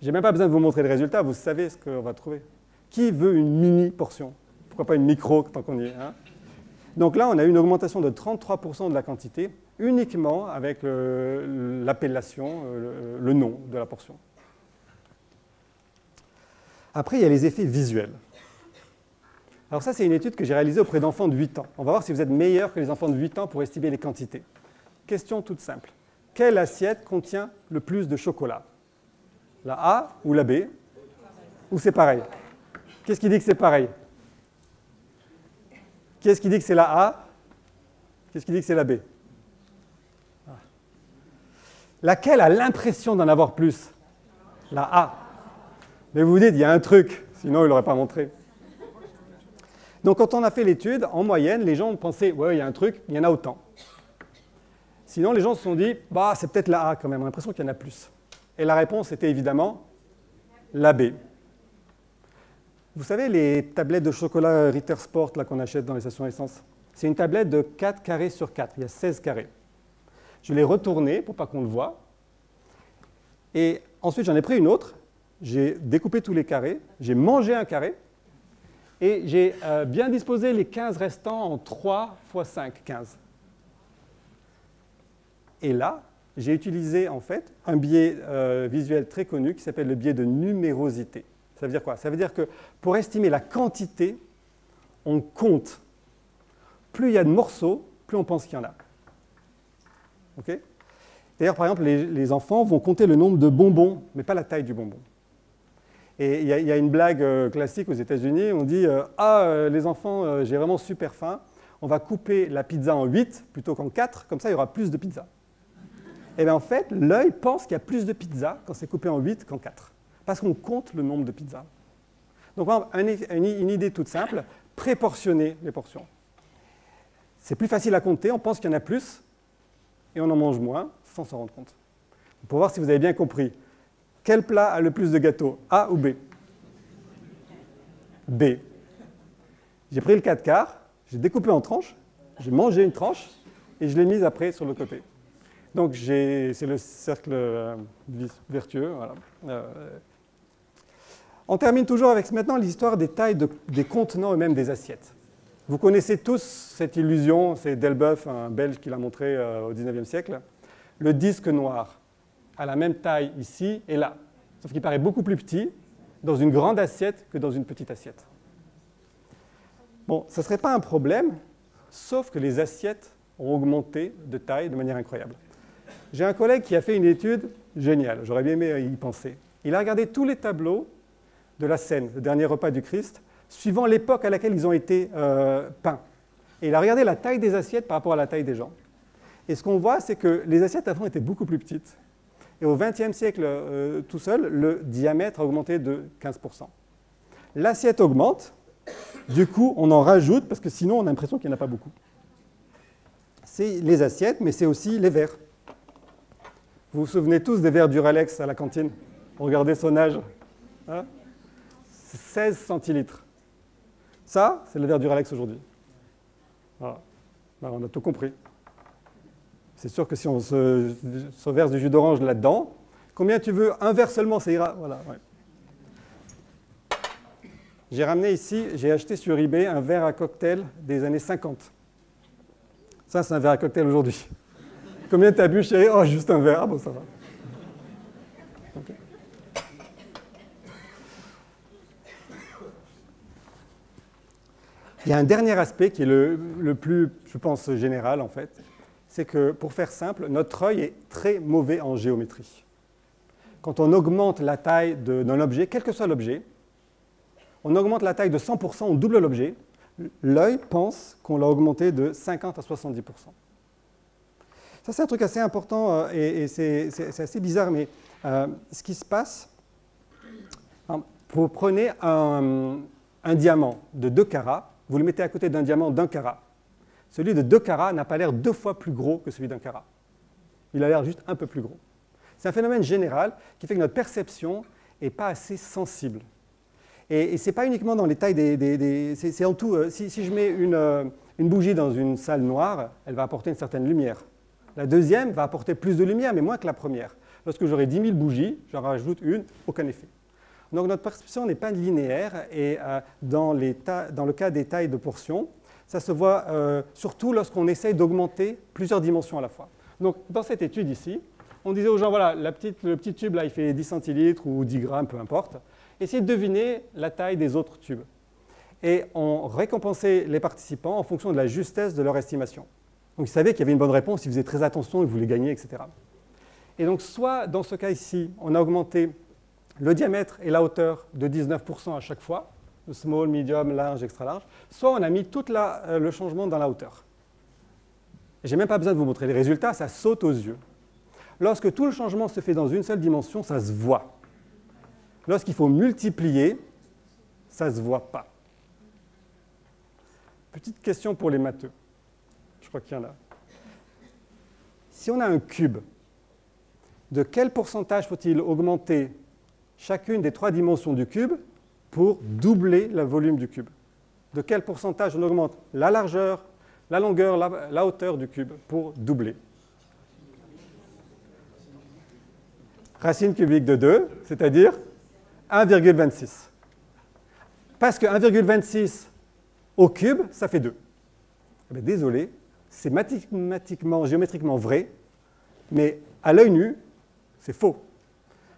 Je n'ai même pas besoin de vous montrer le résultat, vous savez ce qu'on va trouver. Qui veut une mini portion? Pourquoi pas une micro tant qu'on y est, hein? Donc là, on a eu une augmentation de 33% de la quantité, uniquement avec l'appellation, le nom de la portion. Après, il y a les effets visuels. Alors ça, c'est une étude que j'ai réalisée auprès d'enfants de 8 ans. On va voir si vous êtes meilleurs que les enfants de 8 ans pour estimer les quantités. Question toute simple. Quelle assiette contient le plus de chocolat? La A ou la B? Ou c'est pareil? Qu'est-ce qui dit que c'est pareil? Qu'est-ce qui dit que c'est la A? Qu'est-ce qui dit que c'est la B? Laquelle a l'impression d'en avoir plus? La A. Mais vous vous dites, il y a un truc, sinon il ne l'aurait pas montré. Donc quand on a fait l'étude, en moyenne, les gens ont pensé, ouais, il y a un truc, il y en a autant. Sinon, les gens se sont dit, bah, c'est peut-être la A quand même, on a l'impression qu'il y en a plus. Et la réponse était évidemment la B. Vous savez, les tablettes de chocolat Ritter Sport qu'on achète dans les stations essence, c'est une tablette de 4 carrés sur 4, il y a 16 carrés. Je l'ai retournée pour pas qu'on le voie. Et ensuite, j'en ai pris une autre, j'ai découpé tous les carrés, j'ai mangé un carré, et j'ai bien disposé les 15 restants en 3 x 5, 15. Et là, j'ai utilisé en fait un biais visuel très connu qui s'appelle le biais de numérosité. Ça veut dire quoi? Ça veut dire que pour estimer la quantité, on compte. Plus il y a de morceaux, plus on pense qu'il y en a. Okay? D'ailleurs, par exemple, les enfants vont compter le nombre de bonbons, mais pas la taille du bonbon. Et il y a une blague classique aux États-Unis, on dit « Ah, les enfants, j'ai vraiment super faim, on va couper la pizza en 8 plutôt qu'en 4, comme ça il y aura plus de pizza. » Et bien en fait, l'œil pense qu'il y a plus de pizza quand c'est coupé en 8 qu'en 4, parce qu'on compte le nombre de pizzas. Donc une idée toute simple, préportionner les portions. C'est plus facile à compter, on pense qu'il y en a plus, et on en mange moins, sans s'en rendre compte. Pour voir si vous avez bien compris. Quel plat a le plus de gâteaux, A ou B? B. J'ai pris le 4 quarts, j'ai découpé en tranches, j'ai mangé une tranche et je l'ai mise après sur le côté. Donc c'est le cercle vertueux. Voilà. On termine toujours avec maintenant l'histoire des tailles des contenants eux-mêmes des assiettes. Vous connaissez tous cette illusion, c'est Delboeuf, un Belge qui l'a montré au XIXe siècle. Le disque noir a la même taille ici et là, sauf qu'il paraît beaucoup plus petit dans une grande assiette que dans une petite assiette. Bon, ça ne serait pas un problème, sauf que les assiettes ont augmenté de taille de manière incroyable. J'ai un collègue qui a fait une étude géniale, j'aurais bien aimé y penser. Il a regardé tous les tableaux de la scène, le dernier repas du Christ, suivant l'époque à laquelle ils ont été peints. Et il a regardé la taille des assiettes par rapport à la taille des gens. Et ce qu'on voit, c'est que les assiettes avant étaient beaucoup plus petites. Et au XXe siècle, tout seul, le diamètre a augmenté de 15%. L'assiette augmente, du coup, on en rajoute, parce que sinon, on a l'impression qu'il n'y en a pas beaucoup. C'est les assiettes, mais c'est aussi les verres. Vous vous souvenez tous des verres Duralex à la cantine? Regardez son âge. Hein? 16 centilitres. Ça, c'est le verre Duralex aujourd'hui. Voilà. Ben, on a tout compris. C'est sûr que si on se verse du jus d'orange là-dedans, combien tu veux? Un verre seulement, ça ira. Voilà, ouais. J'ai ramené ici, j'ai acheté sur eBay un verre à cocktail des années 50. Ça, c'est un verre à cocktail aujourd'hui. Combien tu as bu, chérie? Oh, juste un verre. Ah bon, ça va. Okay. Il y a un dernier aspect qui est le plus, je pense, général, en fait. C'est que, pour faire simple, notre œil est très mauvais en géométrie. Quand on augmente la taille d'un objet, quel que soit l'objet, on augmente la taille de 100%, on double l'objet, l'œil pense qu'on l'a augmenté de 50 à 70%. Ça, c'est un truc assez important et c'est assez bizarre, mais ce qui se passe, vous prenez un diamant de 2 carats, vous le mettez à côté d'un diamant d'1 carat. Celui de 2 carats n'a pas l'air 2 fois plus gros que celui d'1 carat. Il a l'air juste un peu plus gros. C'est un phénomène général qui fait que notre perception n'est pas assez sensible. Et ce n'est pas uniquement dans les tailles c'est en tout. Si je mets une bougie dans une salle noire, elle va apporter une certaine lumière. La deuxième va apporter plus de lumière, mais moins que la première. Lorsque j'aurai 10 000 bougies, j'en rajoute une, aucun effet. Donc notre perception n'est pas linéaire, et dans le cas des tailles de portions, ça se voit surtout lorsqu'on essaye d'augmenter plusieurs dimensions à la fois. Donc dans cette étude ici, on disait aux gens, voilà, le petit tube là, il fait 10 centilitres ou 10 grammes, peu importe. Essayez de deviner la taille des autres tubes. Et on récompensait les participants en fonction de la justesse de leur estimation. Donc ils savaient qu'il y avait une bonne réponse, ils faisaient très attention, ils voulaient gagner, etc. Et donc soit dans ce cas ici, on a augmenté le diamètre et la hauteur de 19% à chaque fois, le small, medium, large, extra large, soit on a mis tout le changement dans la hauteur. Je n'ai même pas besoin de vous montrer les résultats, ça saute aux yeux. Lorsque tout le changement se fait dans une seule dimension, ça se voit. Lorsqu'il faut multiplier, ça ne se voit pas. Petite question pour les matheux. Je crois qu'il y en a. Si on a un cube, de quel pourcentage faut-il augmenter chacune des 3 dimensions du cube pour doubler le volume du cube? De quel pourcentage on augmente la largeur, la longueur, la hauteur du cube pour doubler? Racine cubique de 2, c'est-à-dire 1,26. Parce que 1,26 au cube, ça fait 2. Eh bien, désolé, c'est mathématiquement, géométriquement vrai, mais à l'œil nu, c'est faux.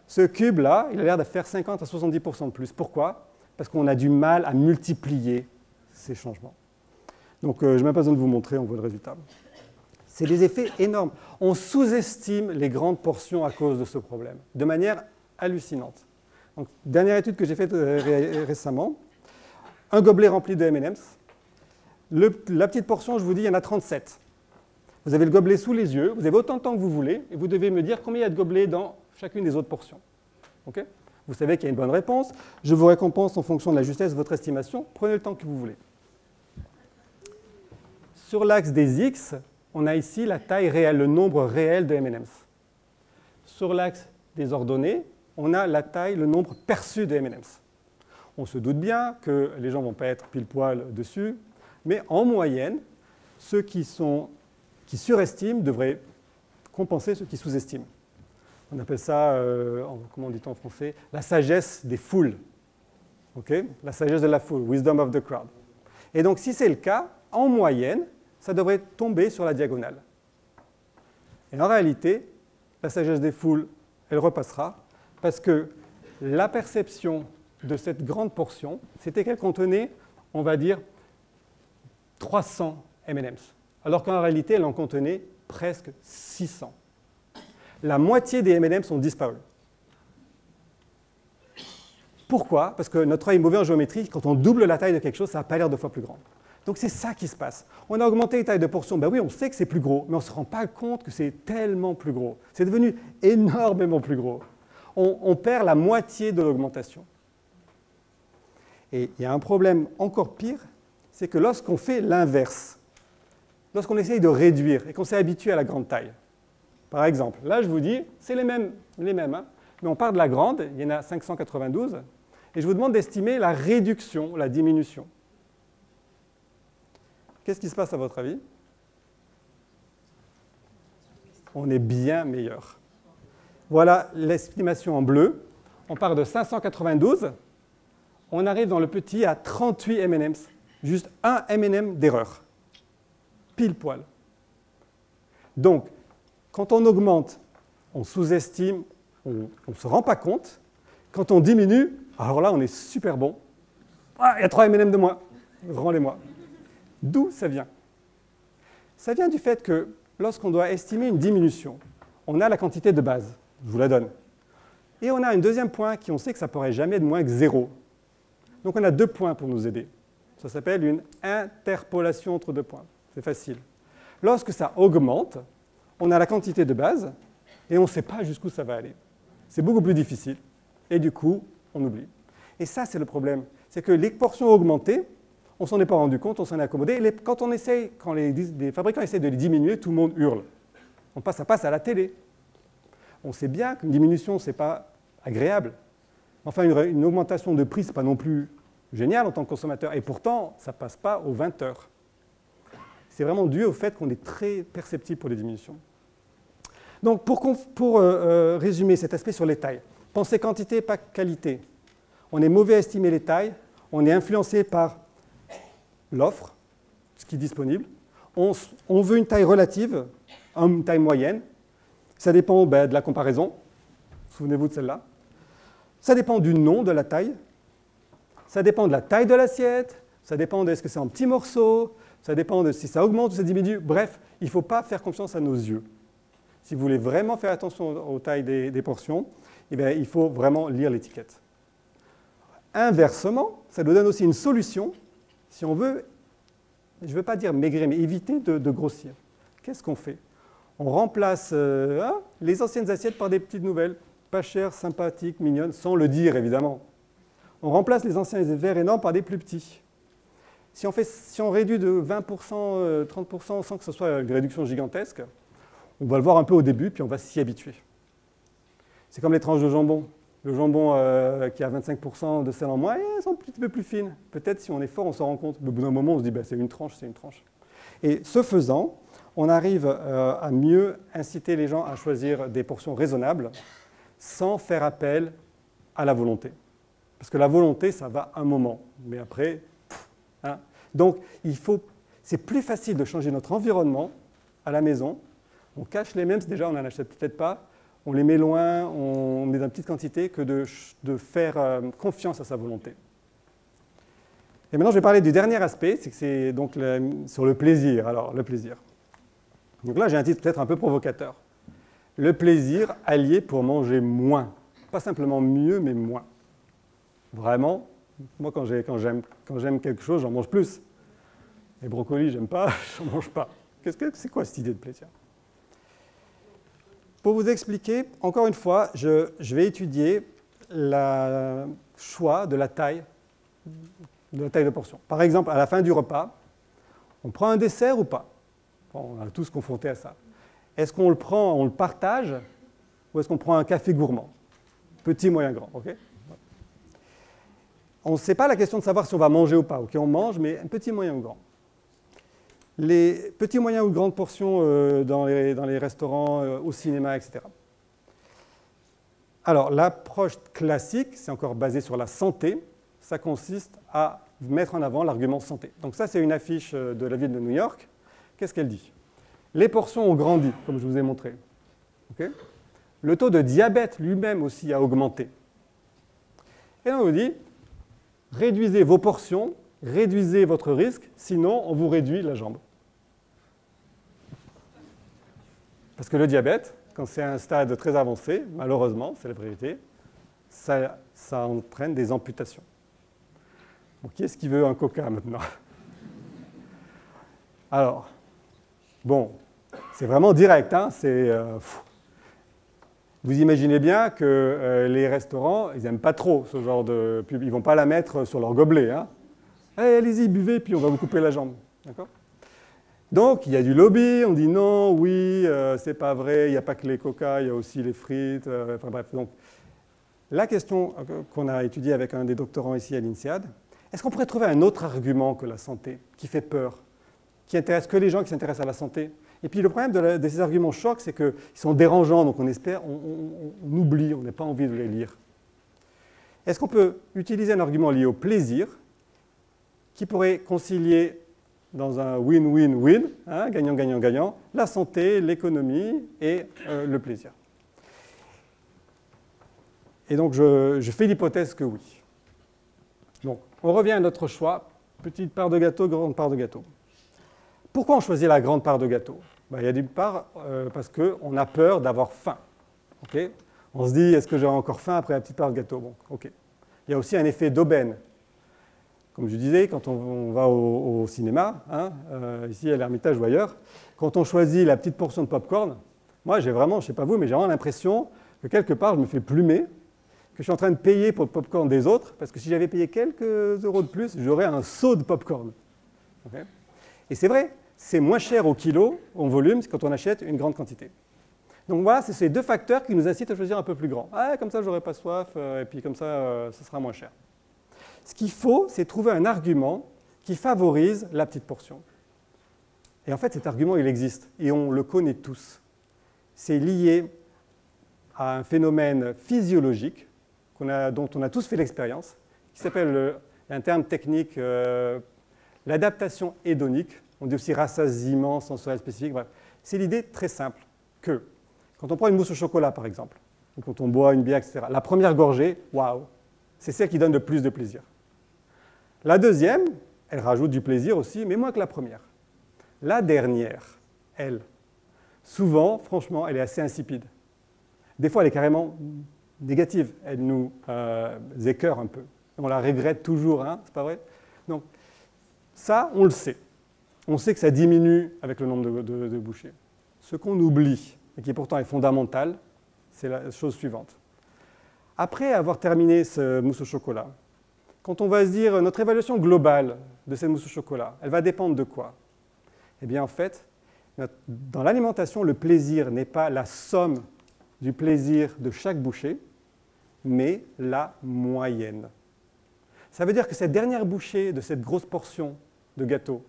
Ce cube-là, il a l'air de faire 50 à 70% de plus. Pourquoi? Parce qu'on a du mal à multiplier ces changements. Donc, je n'ai même pas besoin de vous montrer, on voit le résultat. C'est des effets énormes. On sous-estime les grandes portions à cause de ce problème, de manière hallucinante. Donc, dernière étude que j'ai faite récemment, un gobelet rempli de M&M's. La petite portion, je vous dis, il y en a 37. Vous avez le gobelet sous les yeux, vous avez autant de temps que vous voulez, et vous devez me dire combien il y a de gobelets dans chacune des autres portions. Okay? Vous savez qu'il y a une bonne réponse. Je vous récompense en fonction de la justesse de votre estimation. Prenez le temps que vous voulez. Sur l'axe des X, on a ici la taille réelle, le nombre réel de M&M's. Sur l'axe des ordonnées, on a la taille, le nombre perçu de M&M's. On se doute bien que les gens ne vont pas être pile poil dessus, mais en moyenne, ceux qui surestiment devraient compenser ceux qui sous-estiment. On appelle ça, comment dit-on en français, la sagesse des foules. Okay? La sagesse de la foule, wisdom of the crowd. Et donc, si c'est le cas, en moyenne, ça devrait tomber sur la diagonale. Et en réalité, la sagesse des foules, elle repassera, parce que la perception de cette grande portion, c'était qu'elle contenait, on va dire, 300 M&M's, alors qu'en réalité, elle en contenait presque 600. La moitié des M&M's ont disparu. Pourquoi? Parce que notre œil est mauvais en géométrie. Quand on double la taille de quelque chose, ça n'a pas l'air 2 fois plus grand. Donc c'est ça qui se passe. On a augmenté les tailles de portions. Ben oui, on sait que c'est plus gros, mais on ne se rend pas compte que c'est tellement plus gros. C'est devenu énormément plus gros. On perd la moitié de l'augmentation. Et il y a un problème encore pire, c'est que lorsqu'on fait l'inverse, lorsqu'on essaye de réduire et qu'on s'est habitué à la grande taille, par exemple, là je vous dis, c'est les mêmes hein, mais on part de la grande, il y en a 592, et je vous demande d'estimer la réduction, la diminution. Qu'est-ce qui se passe à votre avis? On est bien meilleur. Voilà l'estimation en bleu. On part de 592. On arrive dans le petit à 38 M&M's. Juste un M&M d'erreur. Pile poil. Donc, quand on augmente, on sous-estime, on ne se rend pas compte. Quand on diminue, alors là, on est super bon. Ah, il y a 3 M&M de moins. Rends-les-moi. D'où ça vient? Ça vient du fait que lorsqu'on doit estimer une diminution, on a la quantité de base. Je vous la donne. Et on a un deuxième point qui, on sait que ça ne pourrait jamais être moins que 0. Donc on a 2 points pour nous aider. Ça s'appelle une interpolation entre 2 points. C'est facile. Lorsque ça augmente, on a la quantité de base et on ne sait pas jusqu'où ça va aller. C'est beaucoup plus difficile. Et du coup, on oublie. Et ça, c'est le problème. C'est que les portions augmentées, on ne s'en est pas rendu compte, on s'en est accommodé. Et quand les fabricants essaient de les diminuer, tout le monde hurle. Ça passe à la télé. On sait bien qu'une diminution, ce n'est pas agréable. Enfin, une augmentation de prix, ce n'est pas non plus génial en tant que consommateur. Et pourtant, ça ne passe pas aux 20 heures. C'est vraiment dû au fait qu'on est très perceptible pour les diminutions. Donc, pour résumer cet aspect sur les tailles, pensez quantité, pas qualité. On est mauvais à estimer les tailles, on est influencé par l'offre, ce qui est disponible. On veut une taille relative, une taille moyenne. Ça dépend de la comparaison. Souvenez-vous de celle-là. Ça dépend du nom de la taille. Ça dépend de la taille de l'assiette. Ça dépend de est-ce que c'est en petits morceaux. Ça dépend de si ça augmente ou ça diminue. Bref, il ne faut pas faire confiance à nos yeux. Si vous voulez vraiment faire attention aux tailles des portions, eh bien, il faut vraiment lire l'étiquette. Inversement, ça nous donne aussi une solution si on veut, je ne veux pas dire maigrir, mais éviter de grossir. Qu'est-ce qu'on fait? On remplace les anciennes assiettes par des petites nouvelles, pas chères, sympathiques, mignonnes, sans le dire évidemment. On remplace les anciens verres énormes par des plus petits. Si on réduit de 20%, 30% sans que ce soit une réduction gigantesque, on va le voir un peu au début, puis on va s'y habituer. C'est comme les tranches de jambon. Le jambon qui a 25% de sel en moins, elles sont un petit peu plus fines. Peut-être si on est fort, on s'en rend compte. Mais au bout d'un moment, on se dit, c'est une tranche, c'est une tranche. Et ce faisant, on arrive à mieux inciter les gens à choisir des portions raisonnables sans faire appel à la volonté. Parce que la volonté, ça va un moment. Mais après, hein. Donc, c'est plus facile de changer notre environnement à la maison. On cache les MEMS, déjà, on n'en achète peut-être pas. On les met loin, on met dans une petite quantité, que de faire confiance à sa volonté. Et maintenant, je vais parler du dernier aspect, c'est que c'est donc sur le plaisir. Alors, le plaisir. Donc là, j'ai un titre peut-être un peu provocateur. Le plaisir allié pour manger moins. Pas simplement mieux, mais moins. Vraiment, moi, quand j'aime quelque chose, j'en mange plus. Les brocolis, j'aime pas, j'en mange pas. C'est quoi cette idée de plaisir? Pour vous expliquer, encore une fois, je vais étudier le choix de la taille de portion. Par exemple, à la fin du repas, on prend un dessert ou pas? Bon, on a tous confronté à ça. Est-ce qu'on le prend, on le partage, ou est-ce qu'on prend un café gourmand? Petit, moyen, grand, ok? On ne sait pas la question de savoir si on va manger ou pas. Ok, on mange, mais un petit, moyen ou grand. Les petits, moyens ou grandes portions dans les restaurants, au cinéma, etc. Alors, l'approche classique, c'est encore basé sur la santé. Ça consiste à mettre en avant l'argument santé. Donc ça, c'est une affiche de la ville de New York. Qu'est-ce qu'elle dit? Les portions ont grandi, comme je vous ai montré. Okay? Le taux de diabète lui-même aussi a augmenté. Et on vous dit, réduisez vos portions, réduisez votre risque, sinon on vous réduit la jambe. Parce que le diabète, quand c'est à un stade très avancé, malheureusement, c'est la vérité, ça entraîne des amputations. Bon, qui est-ce qui veut un coca maintenant? Alors, bon, c'est vraiment direct, hein, vous imaginez bien que les restaurants, ils n'aiment pas trop ce genre de pub. Ils ne vont pas la mettre sur leur gobelet. Hein. Hey, allez-y, buvez, puis on va vous couper la jambe. D'accord? Donc, il y a du lobby, on dit non, oui, c'est pas vrai, il n'y a pas que les coca, il y a aussi les frites. Enfin bref, donc, la question qu'on a étudiée avec un des doctorants ici à l'INSEAD, est-ce qu'on pourrait trouver un autre argument que la santé, qui fait peur, qui intéresse que les gens qui s'intéressent à la santé? Et puis le problème de ces arguments chocs, c'est qu'ils sont dérangeants, donc on oublie, on n'a pas envie de les lire. Est-ce qu'on peut utiliser un argument lié au plaisir qui pourrait concilier dans un win-win-win, hein, gagnant-gagnant-gagnant, la santé, l'économie et le plaisir? Et donc je fais l'hypothèse que oui. Donc on revient à notre choix, petite part de gâteau, grande part de gâteau. Pourquoi on choisit la grande part de gâteau? Il y a d'une part parce qu'on a peur d'avoir faim. Okay? On se dit, est-ce que j'aurai encore faim après la petite part de gâteau? Bon, okay. Il y a aussi un effet d'aubaine. Comme je disais, quand on va au cinéma, hein, ici à l'Ermitage ou ailleurs, quand on choisit la petite portion de pop-corn, moi j'ai vraiment, je ne sais pas vous, mais j'ai vraiment l'impression que quelque part je me fais plumer, que je suis en train de payer pour le pop-corn des autres, parce que si j'avais payé quelques euros de plus, j'aurais un seau de pop-corn. Okay? Et c'est vrai, c'est moins cher au kilo, en volume, quand on achète une grande quantité. Donc voilà, c'est ces deux facteurs qui nous incitent à choisir un peu plus grand. Ah, comme ça, je n'aurai pas soif, et puis comme ça, ce sera moins cher. Ce qu'il faut, c'est trouver un argument qui favorise la petite portion. Et en fait, cet argument, il existe, et on le connaît tous. C'est lié à un phénomène physiologique dont on a tous fait l'expérience, qui s'appelle, un terme technique, l'adaptation hédonique. On dit aussi rassasiement sensoriel spécifique. Bref. C'est l'idée très simple que quand on prend une mousse au chocolat, par exemple, ou quand on boit une bière, etc., la première gorgée, waouh, c'est celle qui donne le plus de plaisir. La deuxième, elle rajoute du plaisir aussi, mais moins que la première. La dernière, elle, souvent, franchement, elle est assez insipide. Des fois, elle est carrément négative. Elle nous écœure un peu. On la regrette toujours, hein, c'est pas vrai? Donc, ça, on le sait. On sait que ça diminue avec le nombre de bouchées. Ce qu'on oublie, et qui pourtant est fondamental, c'est la chose suivante. Après avoir terminé ce mousse au chocolat, quand on va se dire notre évaluation globale de cette mousse au chocolat, elle va dépendre de quoi? Eh bien, en fait, dans l'alimentation, le plaisir n'est pas la somme du plaisir de chaque bouchée, mais la moyenne. Ça veut dire que cette dernière bouchée de cette grosse portion de gâteau,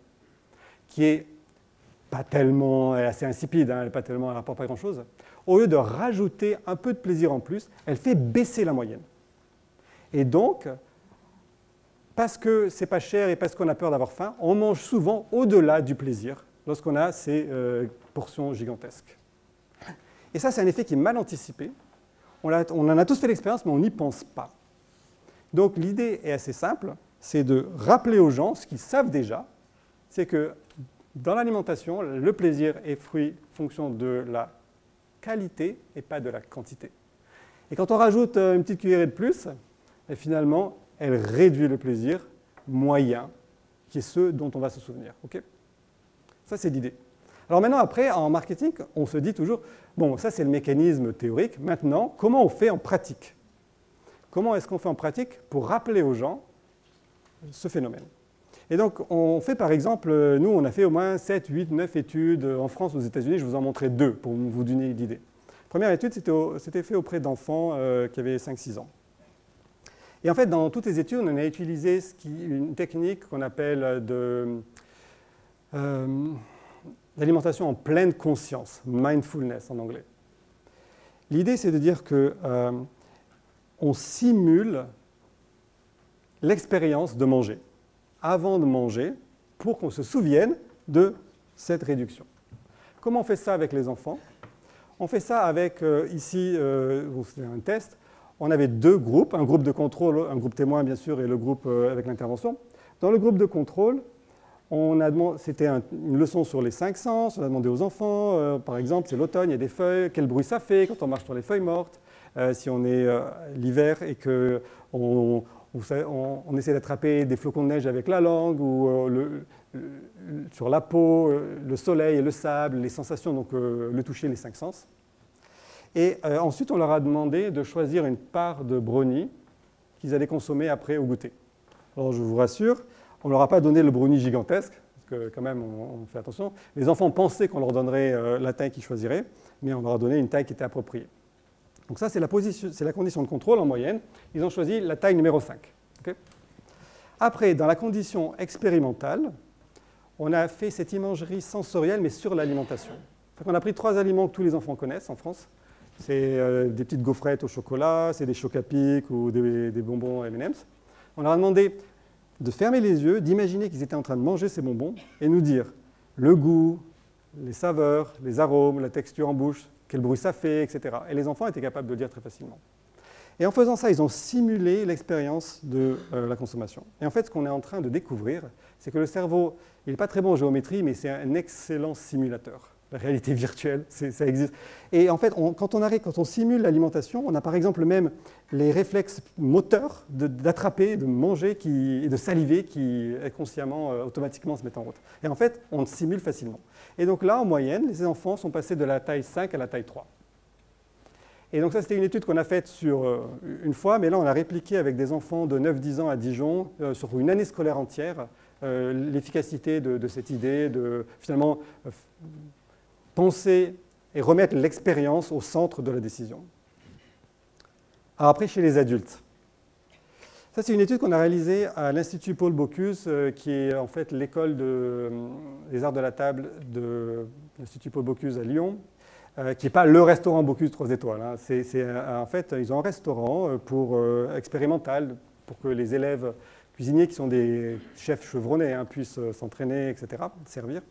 qui est pas tellement, elle est assez insipide, hein, elle n'apporte pas grand-chose, au lieu de rajouter un peu de plaisir en plus, elle fait baisser la moyenne. Et donc, parce que c'est pas cher et parce qu'on a peur d'avoir faim, on mange souvent au-delà du plaisir lorsqu'on a ces portions gigantesques. Et ça, c'est un effet qui est mal anticipé. On en a tous fait l'expérience, mais on n'y pense pas. Donc l'idée est assez simple, c'est de rappeler aux gens ce qu'ils savent déjà, c'est que dans l'alimentation, le plaisir est fonction de la qualité et pas de la quantité. Et quand on rajoute une petite cuillerée de plus, et finalement, elle réduit le plaisir moyen, qui est ce dont on va se souvenir. Okay, ça, c'est l'idée. Alors maintenant, après, en marketing, on se dit toujours, bon, ça, c'est le mécanisme théorique. Maintenant, comment on fait en pratique? Comment est-ce qu'on fait en pratique pour rappeler aux gens ce phénomène? Et donc, on fait par exemple, nous, on a fait au moins 7, 8, 9 études en France, aux États-Unis. Je vous en montrerai 2 pour vous donner l'idée. Première étude, c'était fait auprès d'enfants qui avaient 5-6 ans. Et en fait, dans toutes les études, on a utilisé une technique qu'on appelle l'alimentation en pleine conscience, mindfulness en anglais. L'idée, c'est de dire qu'on simule l'expérience de manger avant de manger pour qu'on se souvienne de cette réduction. Comment on fait ça avec les enfants? On fait ça avec, ici, c'est un test. On avait 2 groupes, un groupe de contrôle, un groupe témoin bien sûr, et le groupe avec l'intervention. Dans le groupe de contrôle, c'était une leçon sur les 5 sens. On a demandé aux enfants, par exemple, c'est l'automne, il y a des feuilles, quel bruit ça fait quand on marche sur les feuilles mortes. Si on est l'hiver et qu'on essaie d'attraper des flocons de neige avec la langue ou sur la peau, le soleil et le sable, les sensations, donc le toucher, les 5 sens. Et ensuite, on leur a demandé de choisir une part de brownie qu'ils allaient consommer après au goûter. Alors, je vous rassure, on ne leur a pas donné le brownie gigantesque, parce que quand même, on fait attention. Les enfants pensaient qu'on leur donnerait la taille qu'ils choisiraient, mais on leur a donné une taille qui était appropriée. Donc ça, c'est la condition de contrôle en moyenne. Ils ont choisi la taille numéro 5. Okay. Après, dans la condition expérimentale, on a fait cette imagerie sensorielle, mais sur l'alimentation. On a pris 3 aliments que tous les enfants connaissent en France. C'est des petites gaufrettes au chocolat, c'est des chocs à pic ou des bonbons M&M's. On leur a demandé de fermer les yeux, d'imaginer qu'ils étaient en train de manger ces bonbons et nous dire le goût, les saveurs, les arômes, la texture en bouche, quel bruit ça fait, etc. Et les enfants étaient capables de le dire très facilement. Et en faisant ça, ils ont simulé l'expérience de la consommation. Et en fait, ce qu'on est en train de découvrir, c'est que le cerveau, il n'est pas très bon en géométrie, mais c'est un excellent simulateur. La réalité virtuelle, ça existe. Et en fait, quand on simule l'alimentation, on a par exemple même les réflexes moteurs d'attraper, de manger et de saliver qui inconsciemment, automatiquement se mettent en route. Et en fait, on simule facilement. Et donc là, en moyenne, les enfants sont passés de la taille 5 à la taille 3. Et donc ça, c'était une étude qu'on a faite sur une fois, mais là, on a répliqué avec des enfants de 9-10 ans à Dijon, sur une année scolaire entière, l'efficacité de cette idée de finalement penser et remettre l'expérience au centre de la décision. Alors après, chez les adultes. Ça, c'est une étude qu'on a réalisée à l'Institut Paul Bocuse, qui est en fait l'école des arts de la table de l'Institut Paul Bocuse à Lyon, qui n'est pas le restaurant Bocuse 3 étoiles. Hein. En fait, ils ont un restaurant expérimental pour que les élèves cuisiniers, qui sont des chefs chevronnés, hein, puissent s'entraîner, etc., servir.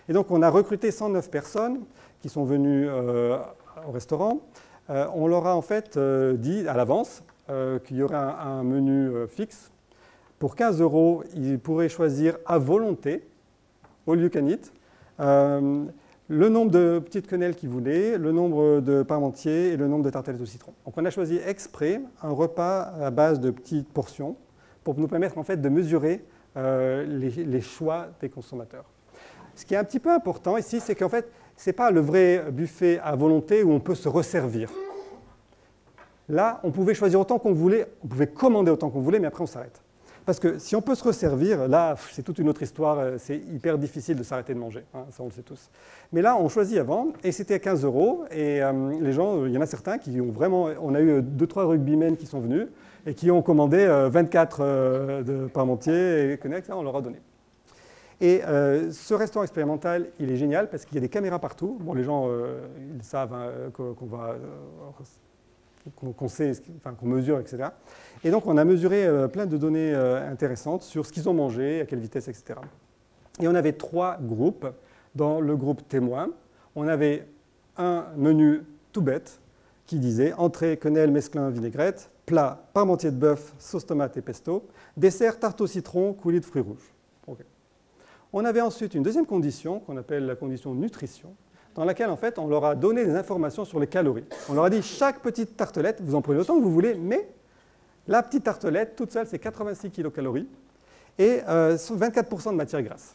Et donc, on a recruté 109 personnes qui sont venues au restaurant. On leur a en fait dit à l'avance qu'il y aurait un menu fixe. Pour 15 €, ils pourraient choisir à volonté, all you can eat, le nombre de petites quenelles qu'ils voulaient, le nombre de parmentiers et le nombre de tartelettes au citron. Donc, on a choisi exprès un repas à base de petites portions pour nous permettre en fait de mesurer les choix des consommateurs. Ce qui est un petit peu important ici, c'est qu'en fait, ce n'est pas le vrai buffet à volonté où on peut se resservir. Là, on pouvait choisir autant qu'on voulait, on pouvait commander autant qu'on voulait, mais après on s'arrête. Parce que si on peut se resservir, là, c'est toute une autre histoire, c'est hyper difficile de s'arrêter de manger, hein, ça on le sait tous. Mais là, on choisit avant, et c'était à 15 €, et les gens, il y en a certains qui ont vraiment, on a eu 2-3 rugbymen qui sont venus, et qui ont commandé 24 de parmentier et Connect, on leur a donné. Et ce restaurant expérimental, il est génial parce qu'il y a des caméras partout. Bon, les gens, ils savent hein, qu'on sait, enfin, qu'on mesure, etc. Et donc, on a mesuré plein de données intéressantes sur ce qu'ils ont mangé, à quelle vitesse, etc. Et on avait 3 groupes. Dans le groupe témoin, on avait un menu tout bête qui disait entrée, quenelle, mesclun, vinaigrette, plat, parmentier de bœuf, sauce tomate et pesto, dessert, tarte au citron, coulis de fruits rouges. Okay. On avait ensuite une deuxième condition qu'on appelle la condition nutrition, dans laquelle en fait on leur a donné des informations sur les calories. On leur a dit chaque petite tartelette, vous en prenez autant que vous voulez, mais la petite tartelette toute seule c'est 86 kilocalories et 24% de matière grasse.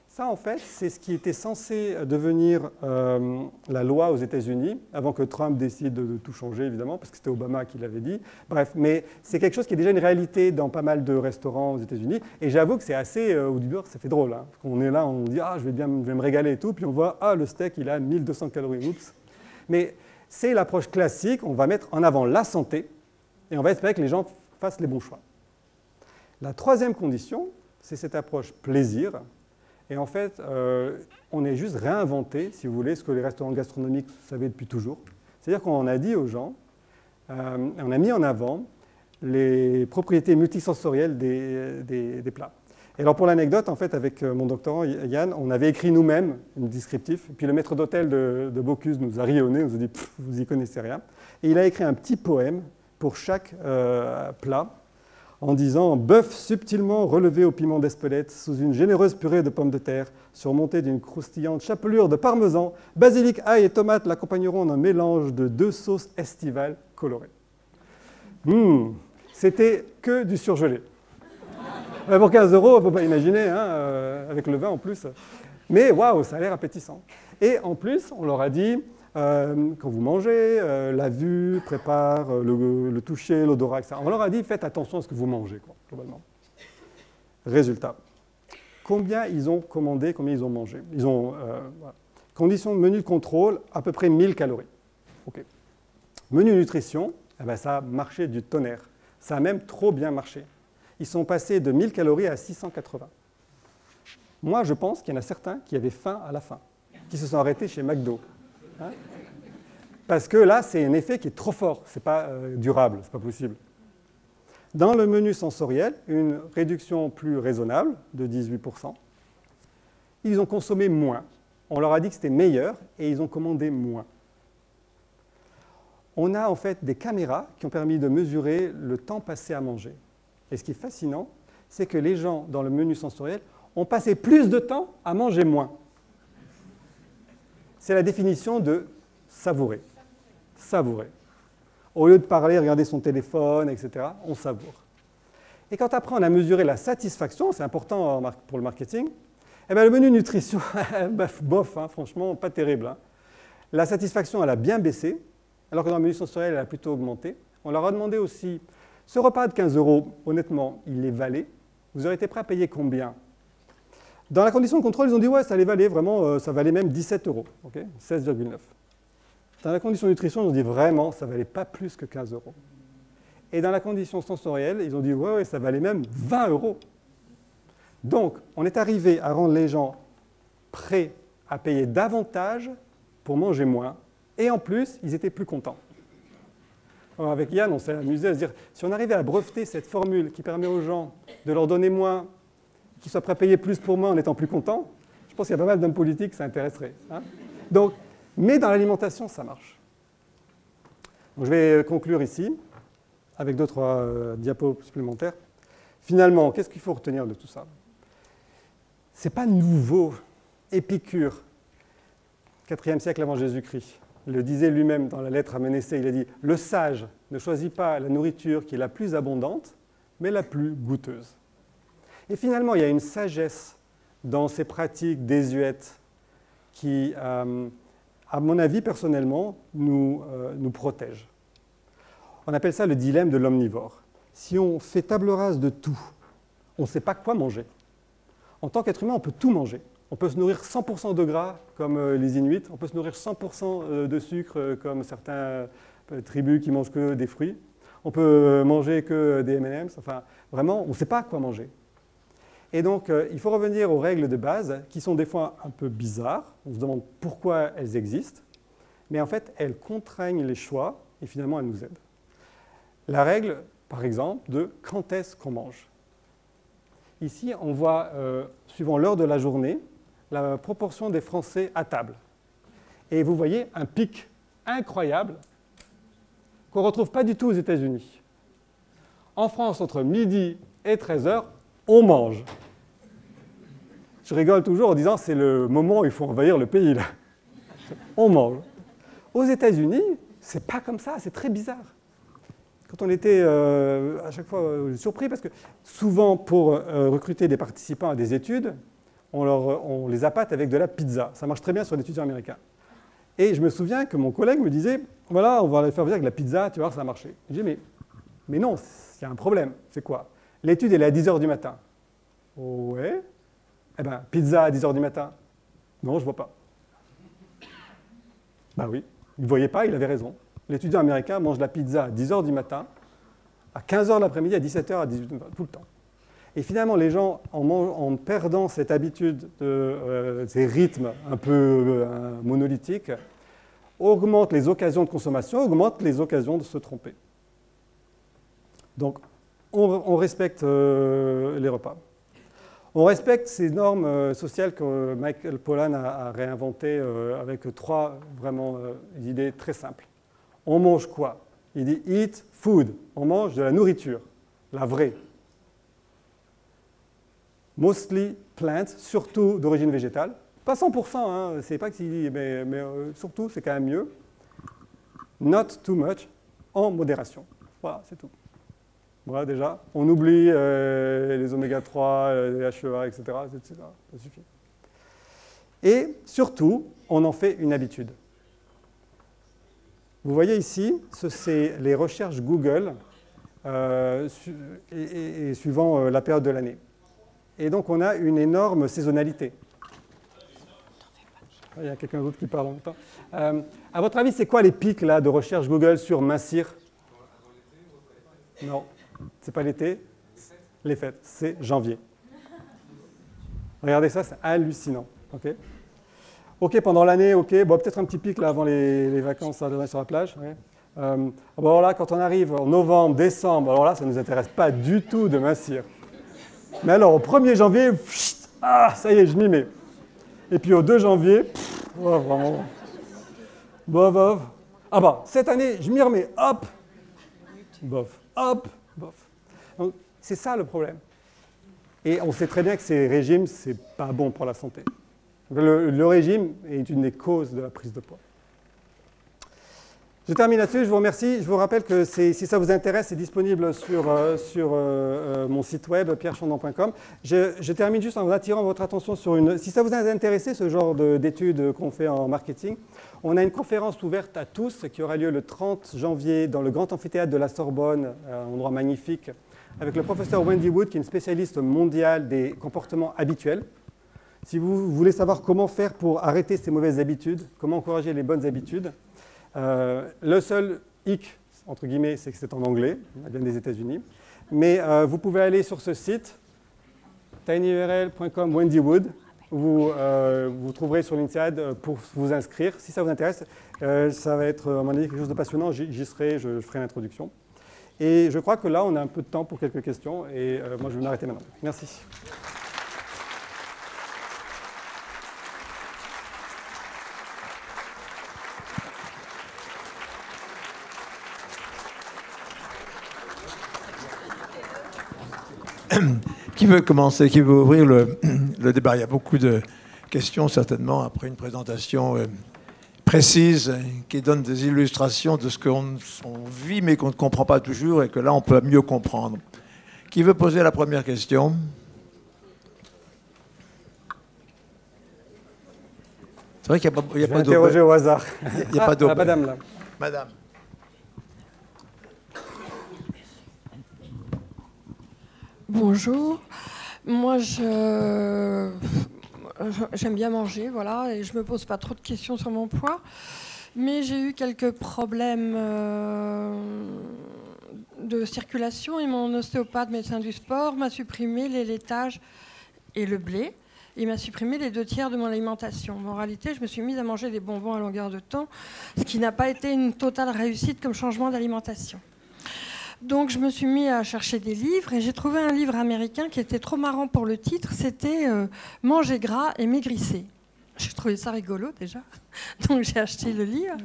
Ça en fait c'est ce qui était censé devenir la loi aux États-Unis avant que Trump décide de tout changer évidemment parce que c'était Obama qui l'avait dit. Bref, mais c'est quelque chose qui est déjà une réalité dans pas mal de restaurants aux États-Unis et j'avoue que c'est assez au début ça fait drôle. Hein. On est là, on dit ah je vais me régaler et tout, puis on voit ah le steak il a 1200 calories, oups. Mais c'est l'approche classique, on va mettre en avant la santé et on va espérer que les gens fassent les bons choix. La troisième condition, c'est cette approche plaisir. Et en fait, on est juste réinventé, si vous voulez, ce que les restaurants gastronomiques savaient depuis toujours. C'est-à-dire qu'on a dit aux gens, on a mis en avant les propriétés multisensorielles des plats. Et alors pour l'anecdote, en fait, avec mon doctorant Yann, on avait écrit nous-mêmes un descriptif. Et puis le maître d'hôtel de Bocuse nous a ri au nez, nous a dit « vous y connaissez rien ». Et il a écrit un petit poème pour chaque plat, en disant « bœuf subtilement relevé au piment d'Espelette sous une généreuse purée de pommes de terre, surmontée d'une croustillante chapelure de parmesan, basilic, ail et tomate l'accompagneront d'un mélange de 2 sauces estivales colorées. » C'était que du surgelé. Pour 15 €, on ne peut pas imaginer, hein, avec le vin en plus. Mais waouh, ça a l'air appétissant. Et en plus, on leur a dit, quand vous mangez, la vue prépare le toucher, l'odorat, etc. On leur a dit, faites attention à ce que vous mangez, quoi, globalement. Résultat. Combien ils ont commandé, combien ils ont mangé? Ils ont, voilà. Condition de menu de contrôle, à peu près 1000 calories. Okay. Menu nutrition, eh ben, ça a marché du tonnerre. Ça a même trop bien marché. Ils sont passés de 1000 calories à 680. Moi, je pense qu'il y en a certains qui avaient faim à la fin, qui se sont arrêtés chez McDo. Hein? Parce que là, c'est un effet qui est trop fort, ce n'est pas durable, ce n'est pas possible. Dans le menu sensoriel, une réduction plus raisonnable de 18%. Ils ont consommé moins. On leur a dit que c'était meilleur et ils ont commandé moins. On a en fait des caméras qui ont permis de mesurer le temps passé à manger. Et ce qui est fascinant, c'est que les gens dans le menu sensoriel ont passé plus de temps à manger moins. C'est la définition de savourer. Savourer. Au lieu de parler, regarder son téléphone, etc., on savoure. Et quand après on a mesuré la satisfaction, c'est important pour le marketing, eh bien, le menu nutrition, bof, hein, franchement, pas terrible. Hein. La satisfaction, elle a bien baissé, alors que dans le menu sensoriel, elle a plutôt augmenté. On leur a demandé aussi, ce repas de 15 €, honnêtement, il les valait. Vous auriez été prêt à payer combien? Dans la condition de contrôle, ils ont dit, ouais, ça les valait, vraiment, ça valait même 17 €, okay, 16,9. Dans la condition de nutrition, ils ont dit, vraiment, ça valait pas plus que 15 €. Et dans la condition sensorielle, ils ont dit, ouais, ça valait même 20 €. Donc, on est arrivé à rendre les gens prêts à payer davantage pour manger moins, et en plus, ils étaient plus contents. Alors avec Yann, on s'est amusé à se dire, si on arrivait à breveter cette formule qui permet aux gens de leur donner moins, qu'ils soient prêts à payer plus pour moins en étant plus contents, je pense qu'il y a pas mal d'hommes politiques qui ça intéresserait. Hein. Donc, mais dans l'alimentation, ça marche. Donc, je vais conclure ici, avec 2-3 diapos supplémentaires. Finalement, qu'est-ce qu'il faut retenir de tout ça? Ce n'est pas nouveau. Épicure, 4e siècle avant Jésus-Christ, le disait lui-même dans la lettre à Ménécée, il a dit « Le sage ne choisit pas la nourriture qui est la plus abondante, mais la plus goûteuse. » Et finalement, il y a une sagesse dans ces pratiques désuètes qui, à mon avis, personnellement, nous protègent. On appelle ça le dilemme de l'omnivore. Si on fait table rase de tout on ne sait pas quoi manger. En tant qu'être humain, on peut tout manger. On peut se nourrir 100% de gras, comme les Inuits. On peut se nourrir 100% de sucre, comme certaines tribus qui mangent que des fruits. On peut manger que des M&M's. Enfin, vraiment, on ne sait pas quoi manger. Et donc, il faut revenir aux règles de base, qui sont des fois un peu bizarres. On se demande pourquoi elles existent. Mais en fait, elles contraignent les choix, et finalement, elles nous aident. La règle, par exemple, de quand est-ce qu'on mange. Ici, on voit, suivant l'heure de la journée, la proportion des Français à table. Et vous voyez un pic incroyable qu'on ne retrouve pas du tout aux États-Unis. En France, entre midi et 13h, on mange. Je rigole toujours en disant c'est le moment où il faut envahir le pays. Là. On mange. Aux États-Unis, c'est pas comme ça, c'est très bizarre. Quand on était à chaque fois surpris, parce que souvent pour recruter des participants à des études, on les appâte avec de la pizza. Ça marche très bien sur les étudiants américains. Et je me souviens que mon collègue me disait, voilà, on va les faire venir avec de la pizza, tu vois, ça a marché. Je dis, mais non, il y a un problème. C'est quoi? L'étude, elle est à 10h du matin. Oh, ouais. Eh bien, pizza à 10h du matin? Non, je ne vois pas. Ben oui, il ne voyait pas, il avait raison. L'étudiant américain mange la pizza à 10h du matin, à 15h l'après-midi, à 17h, à 18h, tout le temps. Et finalement, les gens, en perdant cette habitude, ces rythmes un peu monolithiques, augmentent les occasions de consommation, augmentent les occasions de se tromper. Donc, on respecte les repas. On respecte ces normes sociales que Michael Pollan a réinventées avec trois vraiment idées très simples. On mange quoi? Il dit « eat food ». On mange de la nourriture, la vraie. Mostly plants, surtout d'origine végétale. Pas 100%, hein, c'est pas que s'il dit, mais surtout, c'est quand même mieux. Not too much, en modération. Voilà, c'est tout. Voilà, déjà, on oublie les oméga 3, les HEA, etc. Ça suffit. Et surtout, on en fait une habitude. Vous voyez ici, c'est les recherches Google et suivant la période de l'année. Et donc, on a une énorme saisonnalité. Il y a quelqu'un d'autre qui parle en même temps. À votre avis, c'est quoi les pics là, de recherche Google sur mincir? Non, ce n'est pas l'été. Les fêtes, c'est janvier. Regardez ça, c'est hallucinant. OK, pendant l'année, OK, bon, peut-être un petit pic là, avant les vacances sur la plage. Ouais. Bon, alors là, quand on arrive en novembre, décembre, alors là, ça ne nous intéresse pas du tout de mincir. Mais alors, au 1er janvier, ça y est, je m'y mets. Et puis au 2 janvier, vraiment, bof. Ah bah, cette année, je m'y remets, hop, bof, hop, bof. Donc, c'est ça le problème. Et on sait très bien que ces régimes, c'est pas bon pour la santé. Le régime est une des causes de la prise de poids. Je termine là-dessus, je vous remercie. Je vous rappelle que si ça vous intéresse, c'est disponible sur mon site web, pierrechandon.com. Je termine juste en attirant votre attention sur une... Si ça vous a intéressé, ce genre d'études qu'on fait en marketing, on a une conférence ouverte à tous qui aura lieu le 30 janvier dans le Grand Amphithéâtre de la Sorbonne, un endroit magnifique, avec le professeur Wendy Wood, qui est une spécialiste mondiale des comportements habituels. Si vous voulez savoir comment faire pour arrêter ces mauvaises habitudes, comment encourager les bonnes habitudes, le seul hic, entre guillemets, c'est que c'est en anglais, ça vient des États-Unis. Mais vous pouvez aller sur ce site, tinyurl.com Wendy Wood. Vous trouverez sur l'INSEAD pour vous inscrire. Si ça vous intéresse, ça va être, à mon avis, quelque chose de passionnant. J'y serai, je ferai l'introduction. Et je crois que là, on a un peu de temps pour quelques questions. Et moi, je vais m'arrêter maintenant. Merci. Qui veut commencer? Qui veut ouvrir le débat? Il y a beaucoup de questions, certainement, après une présentation précise qui donne des illustrations de ce qu'on vit, mais qu'on ne comprend pas toujours, et que là, on peut mieux comprendre. Qui veut poser la première question? C'est vrai qu'il n'y a pas d'open. Je vais interroger au hasard. Il n'y a pas d'open. Madame, là. Madame. Bonjour. Moi, j'aime bien manger, voilà, et je me pose pas trop de questions sur mon poids. Mais j'ai eu quelques problèmes de circulation et mon ostéopathe, médecin du sport, m'a supprimé les laitages et le blé. Il m'a supprimé les 2/3 de mon alimentation. En réalité, je me suis mise à manger des bonbons à longueur de temps, ce qui n'a pas été une totale réussite comme changement d'alimentation. Donc je me suis mis à chercher des livres et j'ai trouvé un livre américain qui était trop marrant pour le titre. C'était « Manger gras et maigrissez ». J'ai trouvé ça rigolo déjà, donc j'ai acheté le livre.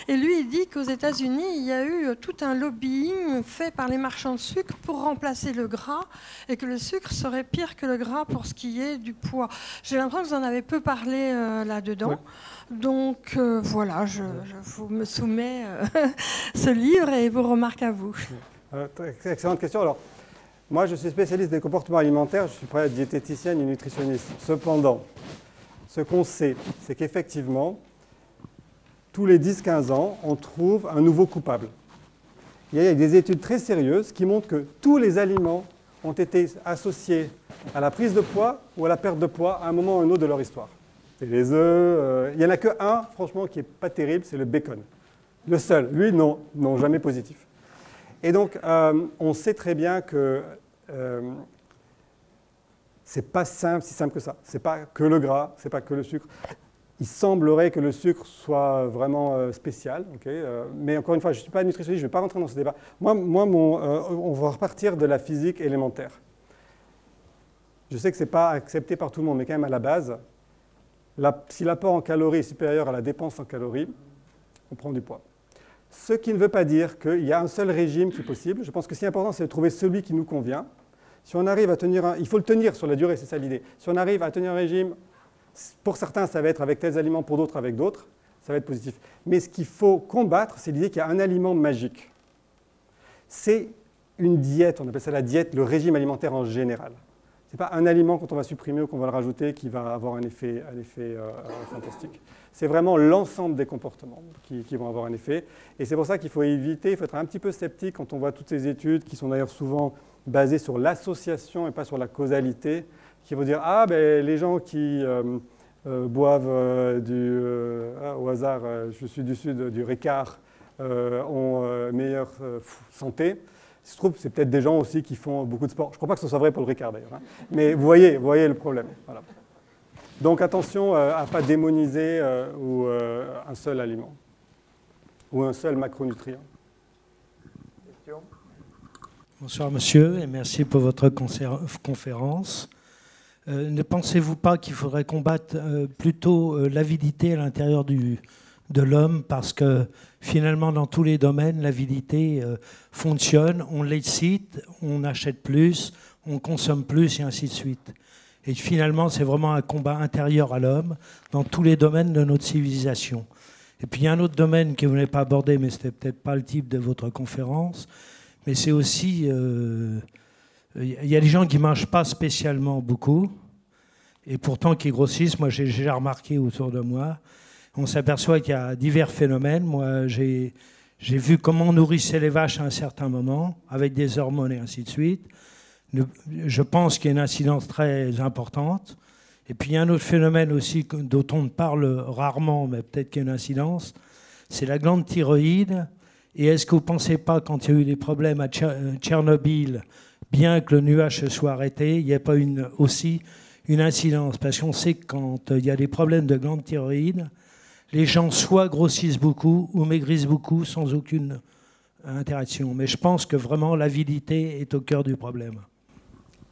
Et lui, il dit qu'aux États-Unis, il y a eu tout un lobbying fait par les marchands de sucre pour remplacer le gras et que le sucre serait pire que le gras pour ce qui est du poids. J'ai l'impression que vous en avez peu parlé là-dedans. Ouais. Donc voilà, je vous me soumets ce livre et vos remarques à vous. Excellente question. Alors, moi, je suis spécialiste des comportements alimentaires, je suis pas diététicienne et nutritionniste. Cependant, ce qu'on sait, c'est qu'effectivement, tous les 10-15 ans, on trouve un nouveau coupable. Il y a des études très sérieuses qui montrent que tous les aliments ont été associés à la prise de poids ou à la perte de poids à un moment ou à un autre de leur histoire. C'est les œufs. Il n'y en a qu'un, franchement, qui n'est pas terrible, c'est le bacon. Le seul. Lui, non, jamais positif. Et donc, on sait très bien que ce n'est pas si simple que ça. Ce n'est pas que le gras, ce n'est pas que le sucre. Il semblerait que le sucre soit vraiment spécial, okay, mais encore une fois, je ne suis pas nutritionniste, je ne vais pas rentrer dans ce débat. Moi on va repartir de la physique élémentaire. Je sais que ce n'est pas accepté par tout le monde, mais quand même à la base, si l'apport en calories est supérieur à la dépense en calories, on prend du poids. Ce qui ne veut pas dire qu'il y a un seul régime qui est possible. Je pense que ce qui est important, c'est de trouver celui qui nous convient. Si on arrive à tenir il faut le tenir sur la durée, c'est ça l'idée. Si on arrive à tenir un régime, pour certains, ça va être avec tels aliments, pour d'autres, avec d'autres, ça va être positif. Mais ce qu'il faut combattre, c'est l'idée qu'il y a un aliment magique. C'est une diète, on appelle ça la diète, le régime alimentaire en général. Ce n'est pas un aliment quand on va supprimer ou qu'on va le rajouter qui va avoir un effet fantastique. C'est vraiment l'ensemble des comportements qui vont avoir un effet. Et c'est pour ça qu'il faut éviter, il faut être un petit peu sceptique quand on voit toutes ces études qui sont d'ailleurs souvent basées sur l'association et pas sur la causalité, qui vont dire « Ah, ben, les gens qui boivent au hasard, je suis du sud, du Ricard, ont meilleure santé ». Je trouve que c'est peut-être des gens aussi qui font beaucoup de sport. Je ne crois pas que ce soit vrai pour le Ricard d'ailleurs. Hein. Mais vous voyez le problème. Voilà. Donc attention à ne pas démoniser un seul aliment ou un seul macronutrient. Question ? Bonsoir monsieur et merci pour votre conférence. Ne pensez-vous pas qu'il faudrait combattre plutôt l'avidité à l'intérieur de l'homme parce que finalement dans tous les domaines l'avidité fonctionne, on l'excite, on achète plus, on consomme plus et ainsi de suite. Et finalement c'est vraiment un combat intérieur à l'homme dans tous les domaines de notre civilisation. Et puis il y a un autre domaine que vous n'avez pas abordé mais c'était peut-être pas le type de votre conférence, mais c'est aussi... Il y a des gens qui ne mangent pas spécialement beaucoup, et pourtant qui grossissent. Moi, j'ai remarqué autour de moi. On s'aperçoit qu'il y a divers phénomènes. Moi, j'ai vu comment on nourrissait les vaches à un certain moment, avec des hormones et ainsi de suite. Je pense qu'il y a une incidence très importante. Et puis, il y a un autre phénomène aussi dont on ne parle rarement, mais peut-être qu'il y a une incidence, c'est la glande thyroïde. Et est-ce que vous ne pensez pas, quand il y a eu des problèmes à Tchernobyl, bien que le nuage se soit arrêté, il n'y a pas aussi une incidence? Parce qu'on sait que quand il y a des problèmes de glande thyroïde, les gens soit grossissent beaucoup ou maigrissent beaucoup sans aucune interaction. Mais je pense que vraiment l'avidité est au cœur du problème.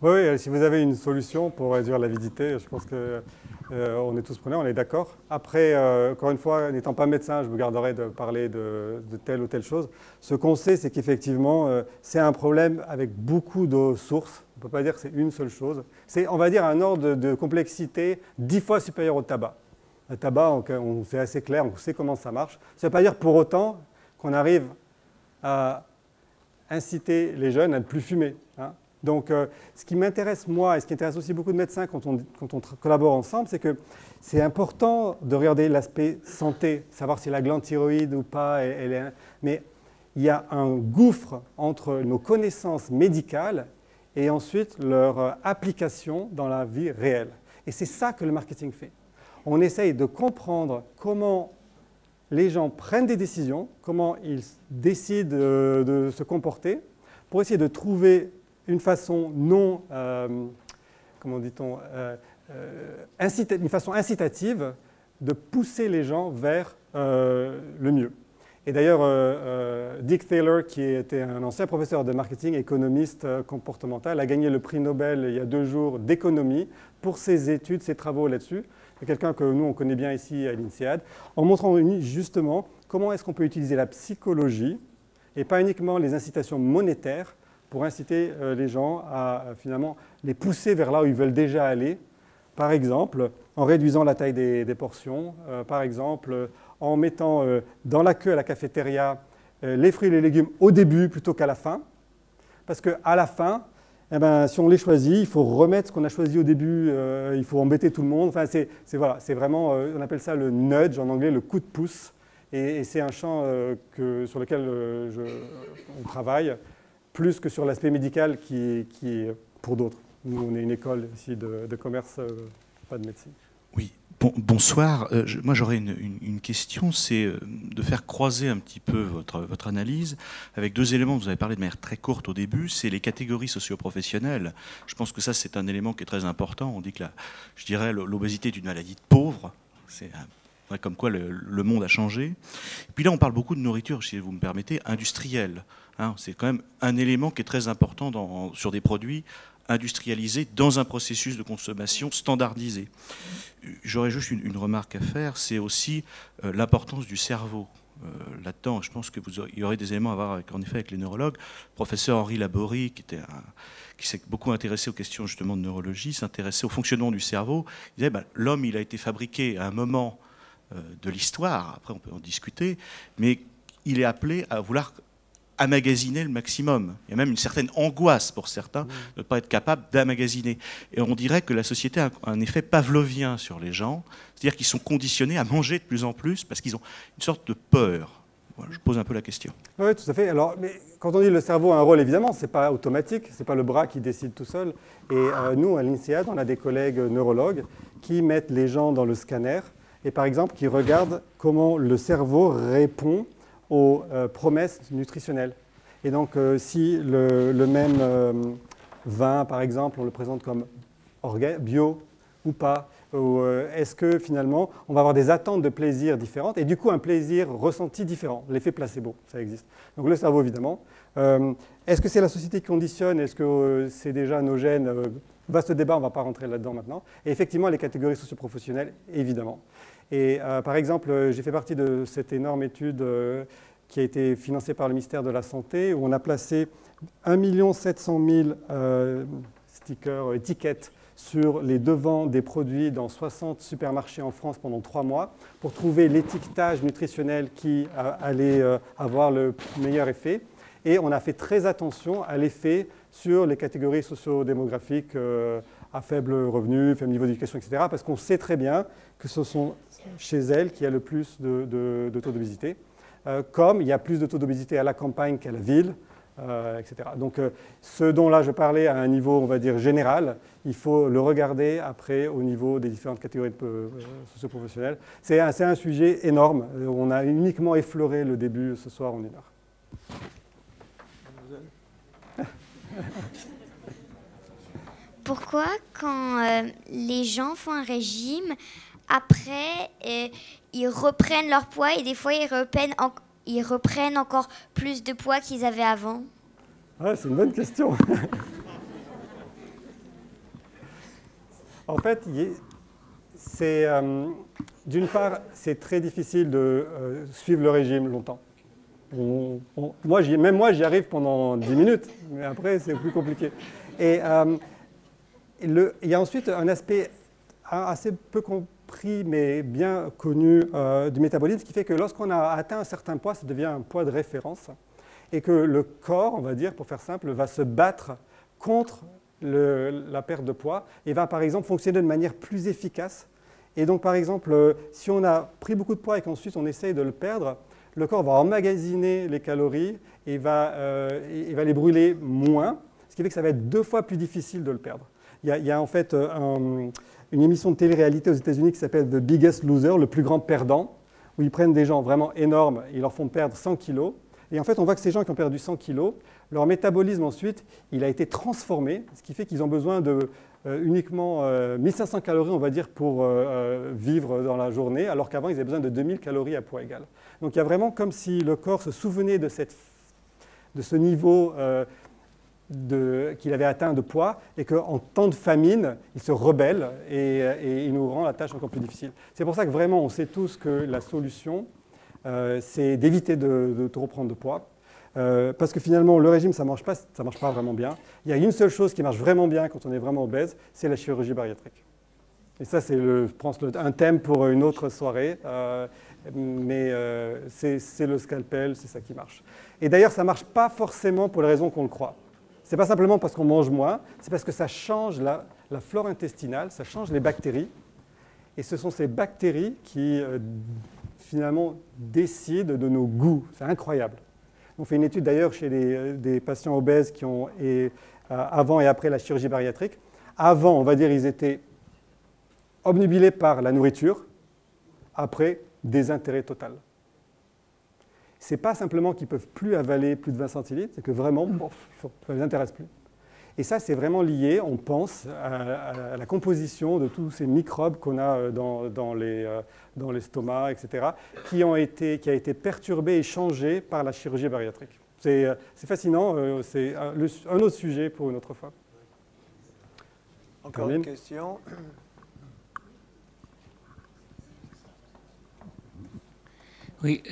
Oui, si vous avez une solution pour réduire l'avidité, je pense qu'on est tous preneurs, on est d'accord. Après, encore une fois, n'étant pas médecin, je vous garderai de parler de telle ou telle chose. Ce qu'on sait, c'est qu'effectivement, c'est un problème avec beaucoup de sources. On ne peut pas dire que c'est une seule chose. C'est, on va dire, un ordre de complexité 10 fois supérieur au tabac. Le tabac, c'est assez clair, on sait comment ça marche. Ça ne veut pas dire pour autant qu'on arrive à inciter les jeunes à ne plus fumer. Hein. Donc, ce qui m'intéresse, moi, et ce qui intéresse aussi beaucoup de médecins quand on collabore ensemble, c'est que c'est important de regarder l'aspect santé, savoir si la glande thyroïde ou pas, mais il y a un gouffre entre nos connaissances médicales et ensuite leur application dans la vie réelle. Et c'est ça que le marketing fait. On essaye de comprendre comment les gens prennent des décisions, comment ils décident de se comporter, pour essayer de trouver une façon non, comment dit-on, une façon incitative de pousser les gens vers le mieux. Et d'ailleurs, Dick Thaler, qui était un ancien professeur de marketing, économiste comportemental, a gagné le prix Nobel il y a 2 jours d'économie pour ses études, ses travaux là-dessus. C'est quelqu'un que nous, on connaît bien ici à l'INSEAD, en montrant justement comment est-ce qu'on peut utiliser la psychologie et pas uniquement les incitations monétaires pour inciter les gens à finalement les pousser vers là où ils veulent déjà aller. Par exemple, en réduisant la taille des portions, par exemple, en mettant dans la queue à la cafétéria les fruits et les légumes au début plutôt qu'à la fin. Parce qu'à la fin, eh ben, si on les choisit, il faut remettre ce qu'on a choisi au début, il faut embêter tout le monde. Enfin, c'est vraiment, on appelle ça le nudge, en anglais, le coup de pouce. Et c'est un champ sur lequel on travaille, plus que sur l'aspect médical qui est pour d'autres. Nous, on est une école ici de commerce, pas de médecine. Oui, bonsoir. Moi, j'aurais une question, c'est de faire croiser un petit peu votre analyse avec 2 éléments. Vous avez parlé de manière très courte au début, c'est les catégories socio-professionnelles. Je pense que ça, c'est un élément qui est très important. On dit que je dirais l'obésité est une maladie de pauvres. C'est comme quoi le monde a changé. Et puis là, on parle beaucoup de nourriture, si vous me permettez, industrielle. Hein, c'est quand même un élément qui est très important sur des produits industrialisés dans un processus de consommation standardisé. J'aurais juste une remarque à faire, c'est aussi l'importance du cerveau. Là-dedans, je pense qu'il y aurait des éléments à voir en effet avec les neurologues. Le professeur Henri Laborie, qui s'est beaucoup intéressé aux questions justement de neurologie, s'intéressait au fonctionnement du cerveau. Il disait l'homme, il a été fabriqué à un moment de l'histoire, après on peut en discuter, mais il est appelé à vouloir emmagasiner le maximum. Il y a même une certaine angoisse pour certains de ne pas être capable d'emmagasiner. Et on dirait que la société a un effet pavlovien sur les gens, c'est-à-dire qu'ils sont conditionnés à manger de plus en plus parce qu'ils ont une sorte de peur. Voilà, je pose un peu la question. Oui, tout à fait. Alors, mais quand on dit le cerveau a un rôle, évidemment, ce n'est pas automatique, ce n'est pas le bras qui décide tout seul. Et nous, à l'INSEAD, on a des collègues neurologues qui mettent les gens dans le scanner et par exemple qui regardent comment le cerveau répond aux promesses nutritionnelles. Et donc, si le même vin, par exemple, on le présente comme bio ou pas, ou est-ce que finalement, on va avoir des attentes de plaisir différentes et du coup un plaisir ressenti différent, l'effet placebo, ça existe. Donc le cerveau, évidemment. Est-ce que c'est la société qui conditionne? Est-ce que c'est déjà nos gènes? Vaste débat, on ne va pas rentrer là-dedans maintenant. Et effectivement, les catégories socio-professionnelles, évidemment. Et par exemple, j'ai fait partie de cette énorme étude qui a été financée par le ministère de la Santé, où on a placé 1 700 000 stickers, étiquettes sur les devants des produits dans 60 supermarchés en France pendant 3 mois pour trouver l'étiquetage nutritionnel qui allait avoir le meilleur effet. Et on a fait très attention à l'effet sur les catégories socio-démographiques à faible revenu, faible niveau d'éducation, etc. Parce qu'on sait très bien que ce sont chez elles qu'il y a le plus de taux d'obésité. Comme il y a plus de taux d'obésité à la campagne qu'à la ville, etc. Donc ce dont là je parlais à un niveau, on va dire, général, il faut le regarder après au niveau des différentes catégories socio-professionnelles. C'est un sujet énorme. On a uniquement effleuré le début ce soir en 1 heure. Pourquoi quand les gens font un régime, après ils reprennent leur poids et des fois ils reprennent encore plus de poids qu'ils avaient avant? Ah, c'est une bonne question. En fait, d'une part, c'est très difficile de suivre le régime longtemps. Même moi, j'y arrive pendant 10 minutes, mais après, c'est plus compliqué. Et il y a ensuite un aspect assez peu compris, mais bien connu du métabolisme, qui fait que lorsqu'on a atteint un certain poids, ça devient un poids de référence, et que le corps, on va dire, pour faire simple, va se battre contre la perte de poids, et va par exemple fonctionner de manière plus efficace. Et donc par exemple, si on a pris beaucoup de poids et qu'ensuite on essaye de le perdre, le corps va emmagasiner les calories et va les brûler moins, ce qui fait que ça va être 2 fois plus difficile de le perdre. Il y a en fait une émission de télé-réalité aux États-Unis qui s'appelle The Biggest Loser, le plus grand perdant, où ils prennent des gens vraiment énormes, ils leur font perdre 100 kilos. Et en fait, on voit que ces gens qui ont perdu 100 kilos, leur métabolisme ensuite, il a été transformé, ce qui fait qu'ils ont besoin de uniquement 1500 calories, on va dire, pour vivre dans la journée, alors qu'avant, ils avaient besoin de 2000 calories à poids égal. Donc il y a vraiment comme si le corps se souvenait de ce niveau qu'il avait atteint de poids, et qu'en temps de famine, il se rebelle et il nous rend la tâche encore plus difficile. C'est pour ça que vraiment, on sait tous que la solution, c'est d'éviter de trop prendre de poids. Parce que finalement, le régime, ça marche pas vraiment bien. Il y a une seule chose qui marche vraiment bien quand on est vraiment obèse, c'est la chirurgie bariatrique. Et ça, c'est, je pense, un thème pour une autre soirée. Mais c'est le scalpel, c'est ça qui marche. Et d'ailleurs, ça ne marche pas forcément pour les raisons qu'on le croit. Ce n'est pas simplement parce qu'on mange moins, c'est parce que ça change la flore intestinale, ça change les bactéries. Et ce sont ces bactéries qui, finalement, décident de nos goûts. C'est incroyable. On fait une étude d'ailleurs chez des patients obèses qui ont, avant et après la chirurgie bariatrique. Avant, on va dire, ils étaient obnubilés par la nourriture. Après, désintérêt total. Ce n'est pas simplement qu'ils ne peuvent plus avaler plus de 20 centilitres, c'est que vraiment, ça ne les intéresse plus. Et ça, c'est vraiment lié, on pense, à la composition de tous ces microbes qu'on a dans l'estomac, etc., qui a été perturbé et changé par la chirurgie bariatrique. C'est fascinant, c'est un autre sujet pour une autre fois. Encore une question. Oui,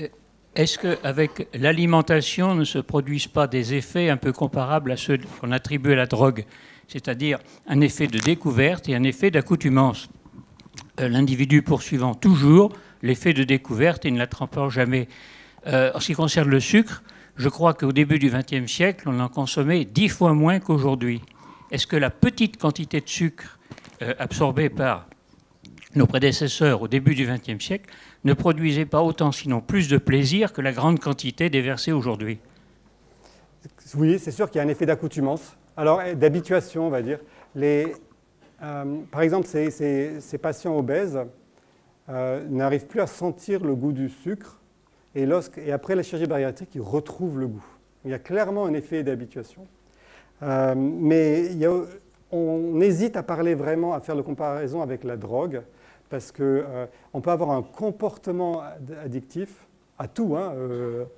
est-ce qu'avec l'alimentation ne se produisent pas des effets un peu comparables à ceux qu'on attribue à la drogue, c'est-à-dire un effet de découverte et un effet d'accoutumance, l'individu poursuivant toujours l'effet de découverte et ne l'attrapant jamais. En ce qui concerne le sucre, je crois qu'au début du XXe siècle, on en consommait 10 fois moins qu'aujourd'hui. Est-ce que la petite quantité de sucre absorbée par nos prédécesseurs au début du XXe siècle ne produisait pas autant, sinon plus de plaisir que la grande quantité déversée aujourd'hui? Oui, c'est sûr qu'il y a un effet d'accoutumance. Alors, d'habituation, on va dire. Par exemple, ces patients obèses n'arrivent plus à sentir le goût du sucre, et après la chirurgie bariatrique, ils retrouvent le goût. Il y a clairement un effet d'habituation. Mais on hésite à parler vraiment, à faire la comparaison avec la drogue, parce qu'on peut avoir un comportement addictif à tout, hein,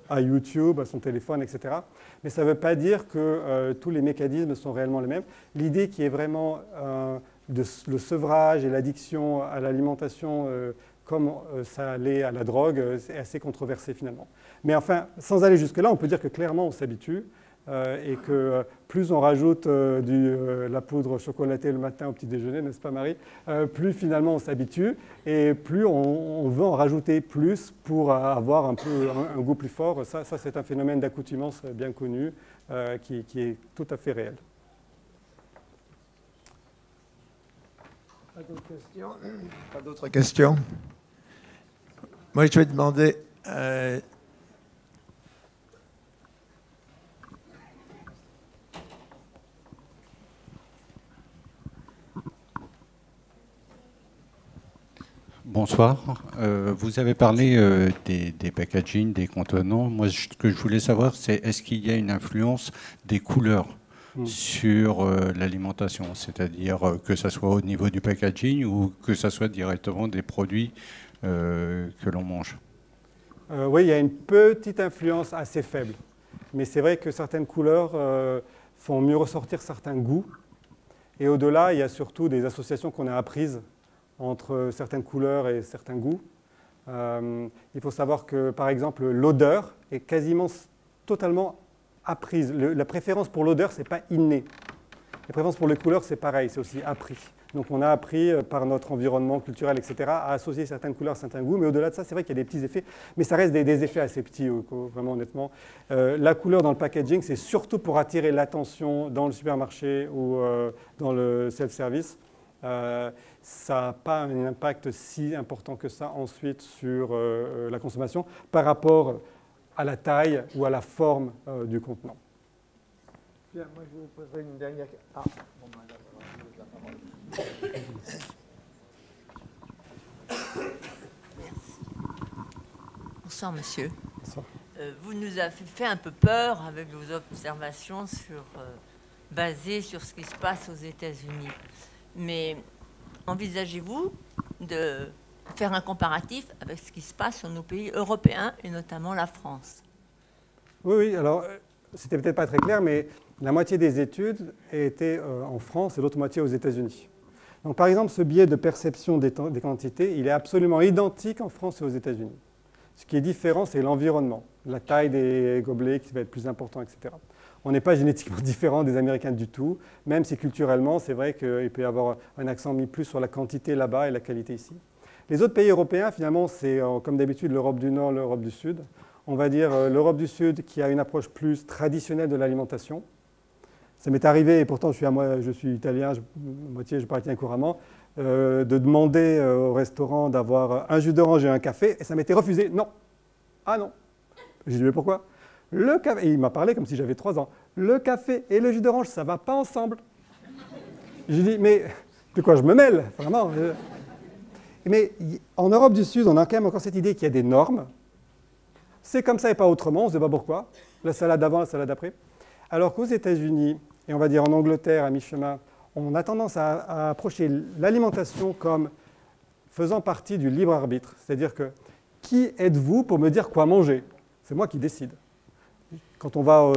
à YouTube, à son téléphone, etc. Mais ça ne veut pas dire que tous les mécanismes sont réellement les mêmes. L'idée qui est vraiment le sevrage et l'addiction à l'alimentation, comme ça l'est à la drogue, c'est assez controversé finalement. Mais enfin, sans aller jusque-là, on peut dire que clairement on s'habitue. Et que plus on rajoute la poudre chocolatée le matin au petit déjeuner, n'est-ce pas Marie, plus finalement on s'habitue et plus on veut en rajouter plus pour avoir un goût plus fort. Ça c'est un phénomène d'accoutumance bien connu qui est tout à fait réel. Pas d'autres questions? Pas d'autres questions? Moi je vais demander... Bonsoir. Vous avez parlé des packaging, des contenants. Moi, ce que je voulais savoir, c'est est-ce qu'il y a une influence des couleurs sur l'alimentation, c'est-à-dire que ce soit au niveau du packaging ou que ce soit directement des produits que l'on mange? Oui, il y a une petite influence assez faible. Mais c'est vrai que certaines couleurs font mieux ressortir certains goûts. Et au-delà, il y a surtout des associations qu'on a apprises entre certaines couleurs et certains goûts. Il faut savoir que, par exemple, l'odeur est quasiment totalement apprise. La préférence pour l'odeur, ce n'est pas inné. La préférence pour les couleurs, c'est pareil, c'est aussi appris. Donc on a appris par notre environnement culturel, etc., à associer certaines couleurs à certains goûts. Mais au-delà de ça, c'est vrai qu'il y a des petits effets. Mais ça reste des effets assez petits, vraiment honnêtement. La couleur dans le packaging, c'est surtout pour attirer l'attention dans le supermarché ou dans le self-service. Ça n'a pas un impact si important que ça ensuite sur la consommation par rapport à la taille ou à la forme du contenant. Bien, moi je vous poserai une dernière question. Ah, bon, ben, là, je vous la parole. Merci. Bonsoir, monsieur. Bonsoir. Vous nous avez fait un peu peur avec vos observations basées sur ce qui se passe aux États-Unis. Mais envisagez-vous de faire un comparatif avec ce qui se passe dans nos pays européens et notamment la France? Oui, oui, alors c'était peut-être pas très clair, mais la moitié des études étaient en France et l'autre moitié aux États-Unis. Donc par exemple, ce biais de perception des quantités, il est absolument identique en France et aux États-Unis. Ce qui est différent, c'est l'environnement, la taille des gobelets qui va être plus important, etc. On n'est pas génétiquement différent des Américains du tout, même si culturellement, c'est vrai qu'il peut y avoir un accent mis plus sur la quantité là-bas et la qualité ici. Les autres pays européens, finalement, c'est comme d'habitude l'Europe du Nord, l'Europe du Sud. On va dire l'Europe du Sud qui a une approche plus traditionnelle de l'alimentation. Ça m'est arrivé, et pourtant je suis italien, moitié je parle italien couramment, de demander au restaurant d'avoir un jus d'orange et un café, et ça m'était refusé. Non. Ah non. J'ai dit, mais pourquoi? Le café, et il m'a parlé comme si j'avais 3 ans. Le café et le jus d'orange, ça ne va pas ensemble. J'ai dit, mais de quoi je me mêle, vraiment. Mais en Europe du Sud, on a quand même encore cette idée qu'il y a des normes. C'est comme ça et pas autrement, on ne sait pas pourquoi. La salade avant, la salade après. Alors qu'aux États-Unis, et on va dire en Angleterre, à mi-chemin, on a tendance à approcher l'alimentation comme faisant partie du libre arbitre. C'est-à-dire que, qui êtes-vous pour me dire quoi manger? C'est moi qui décide. Quand on va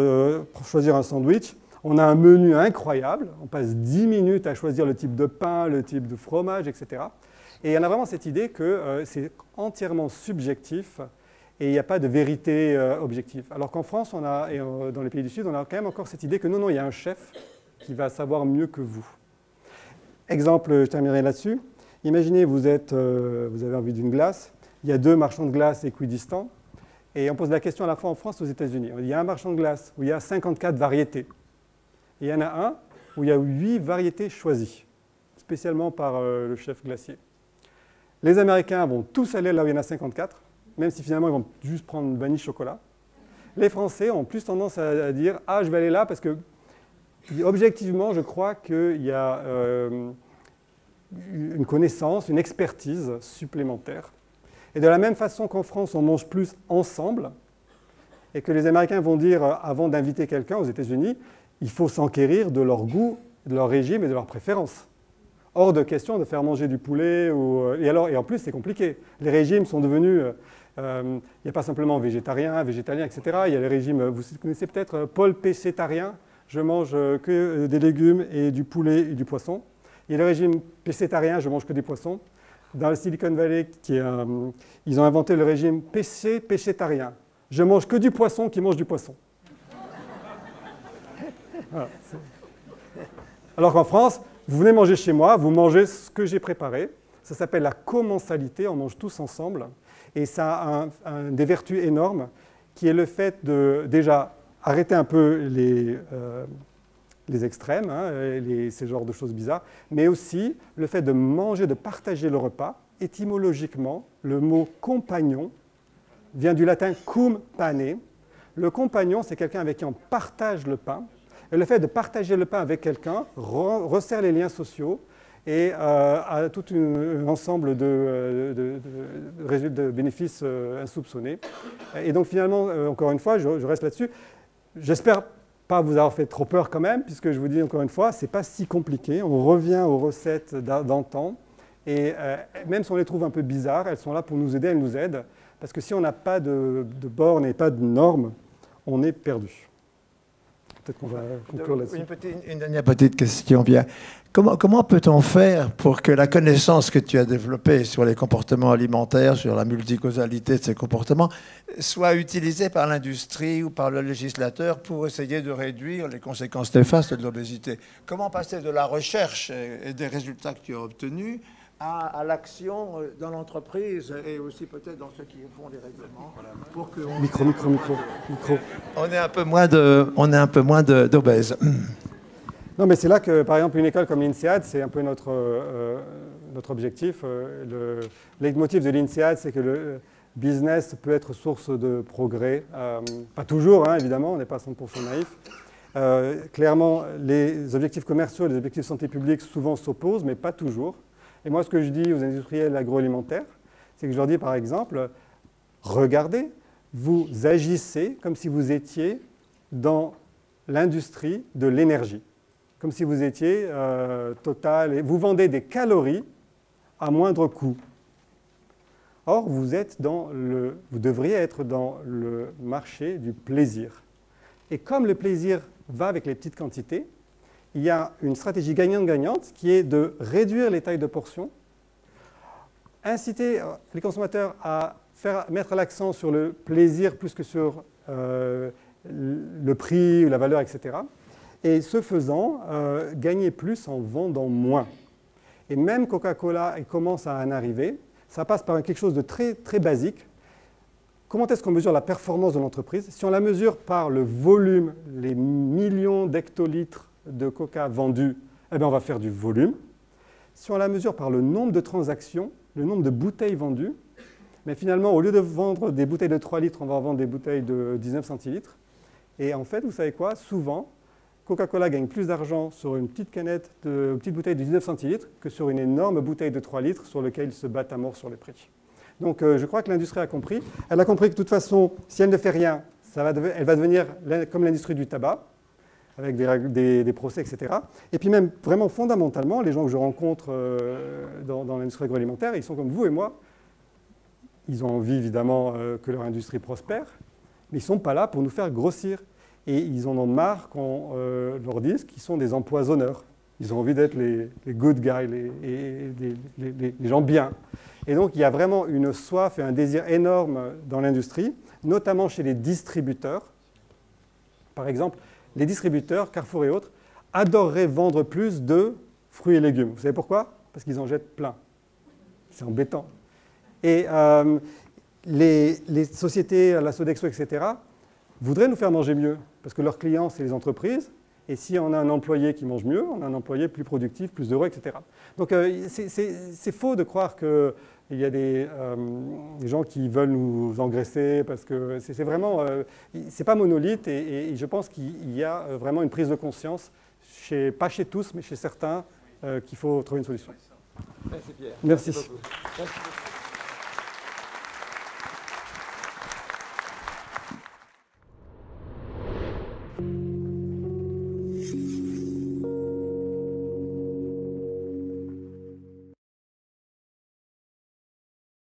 choisir un sandwich, on a un menu incroyable. On passe 10 minutes à choisir le type de pain, le type de fromage, etc. Et il y en a vraiment cette idée que c'est entièrement subjectif et il n'y a pas de vérité objective. Alors qu'en France, et dans les pays du Sud, on a quand même encore cette idée que non, il y a un chef qui va savoir mieux que vous. Exemple, je terminerai là-dessus. Imaginez, vous avez envie d'une glace. Il y a 2 marchands de glace équidistants. Et on pose la question à la fois en France et aux États-Unis. Il y a un marchand de glace où il y a 54 variétés. Et il y en a un où il y a 8 variétés choisies, spécialement par le chef glacier. Les Américains vont tous aller là où il y en a 54, même si finalement ils vont juste prendre vanille chocolat. Les Français ont plus tendance à dire « Ah, je vais aller là parce que, objectivement, je crois qu'il y a une connaissance, une expertise supplémentaire. » Et de la même façon qu'en France, on mange plus ensemble, et que les Américains vont dire, avant d'inviter quelqu'un aux États-Unis, il faut s'enquérir de leur goût, de leur régime et de leurs préférences. Hors de question de faire manger du poulet. Et en plus, c'est compliqué. Les régimes sont devenus... il n'y a pas simplement végétarien, végétalien, etc. Il y a les régimes... Vous connaissez peut-être Paul Pécétarien. Je mange que des légumes et du poulet et du poisson. Il y a le régime pécétarien, je mange que des poissons. Dans le Silicon Valley, ils ont inventé le régime pécétarien. Je mange que du poisson qui mange du poisson. Voilà. Alors qu'en France, vous venez manger chez moi, vous mangez ce que j'ai préparé. Ça s'appelle la commensalité, on mange tous ensemble. Et ça a des vertus énormes, qui est le fait de déjà arrêter un peu les extrêmes, ces genres de choses bizarres, mais aussi le fait de manger, de partager le repas. Étymologiquement, le mot compagnon vient du latin cum pane. Le compagnon, c'est quelqu'un avec qui on partage le pain. Et le fait de partager le pain avec quelqu'un resserre les liens sociaux et a tout un ensemble de bénéfices insoupçonnés. Et donc finalement, encore une fois, je reste là-dessus. J'espère pas vous avoir fait trop peur quand même, puisque je vous dis encore une fois, ce n'est pas si compliqué. On revient aux recettes d'antan. Et même si on les trouve un peu bizarres, elles sont là pour nous aider, elles nous aident. Parce que si on n'a pas de bornes et pas de normes, on est perdu. Peut-être qu'on va conclure là-dessus. Une dernière petite question, bien. Comment peut-on faire pour que la connaissance que tu as développée sur les comportements alimentaires, sur la multicausalité de ces comportements, soit utilisée par l'industrie ou par le législateur pour essayer de réduire les conséquences néfastes de l'obésité? Comment passer de la recherche et des résultats que tu as obtenus à l'action dans l'entreprise et aussi peut-être dans ceux qui font les règlements pour que micro. On ait un peu moins d'obèses. Non, mais c'est là que, par exemple, une école comme l'INSEAD, c'est un peu notre objectif. Le leitmotiv de l'INSEAD, c'est que le business peut être source de progrès. Pas toujours, évidemment, on n'est pas 100% naïf. Clairement, les objectifs commerciaux et les objectifs de santé publique souvent s'opposent, mais pas toujours. Et moi, ce que je dis aux industriels agroalimentaires, c'est que je leur dis par exemple, regardez, vous agissez comme si vous étiez dans l'industrie de l'énergie, comme si vous étiez Total, et vous vendez des calories à moindre coût. Or, vous devriez être dans le marché du plaisir. Et comme le plaisir va avec les petites quantités, il y a une stratégie gagnante-gagnante qui est de réduire les tailles de portions, inciter les consommateurs à mettre l'accent sur le plaisir plus que sur le prix, la valeur, etc. Et ce faisant, gagner plus en vendant moins. Et même Coca-Cola commence à en arriver. Ça passe par quelque chose de très, très basique. Comment est-ce qu'on mesure la performance de l'entreprise? Si on la mesure par le volume, les millions d'hectolitres de Coca vendus, eh bien on va faire du volume. Si on la mesure par le nombre de transactions, le nombre de bouteilles vendues, mais finalement, au lieu de vendre des bouteilles de 3 litres, on va vendre des bouteilles de 19 centilitres. Et en fait, vous savez quoi? Souvent, Coca-Cola gagne plus d'argent sur une petite petite bouteille de 19 centilitres que sur une énorme bouteille de 3 litres sur laquelle ils se battent à mort sur les prix. Donc je crois que l'industrie a compris. Elle a compris que de toute façon, si elle ne fait rien, elle va devenir comme l'industrie du tabac, avec des procès, etc. Et puis même, vraiment fondamentalement, les gens que je rencontre dans l'industrie agroalimentaire, ils sont comme vous et moi. Ils ont envie, évidemment, que leur industrie prospère, mais ils ne sont pas là pour nous faire grossir. Et ils en ont marre qu'on leur dise qu'ils sont des empoisonneurs. Ils ont envie d'être les good guys, les gens bien. Et donc, il y a vraiment une soif et un désir énorme dans l'industrie, notamment chez les distributeurs. Par exemple, les distributeurs, Carrefour et autres, adoreraient vendre plus de fruits et légumes. Vous savez pourquoi? Parce qu'ils en jettent plein. C'est embêtant. Et les sociétés, la Sodexo, etc., voudraient nous faire manger mieux, parce que leurs clients, c'est les entreprises. Et si on a un employé qui mange mieux, on a un employé plus productif, plus heureux, etc. Donc c'est faux de croire qu'il y a des gens qui veulent nous engraisser, parce que c'est vraiment, c'est pas monolithe, et je pense qu'il y a vraiment une prise de conscience, pas chez tous, mais chez certains, qu'il faut trouver une solution. Merci Pierre. Merci. Merci beaucoup.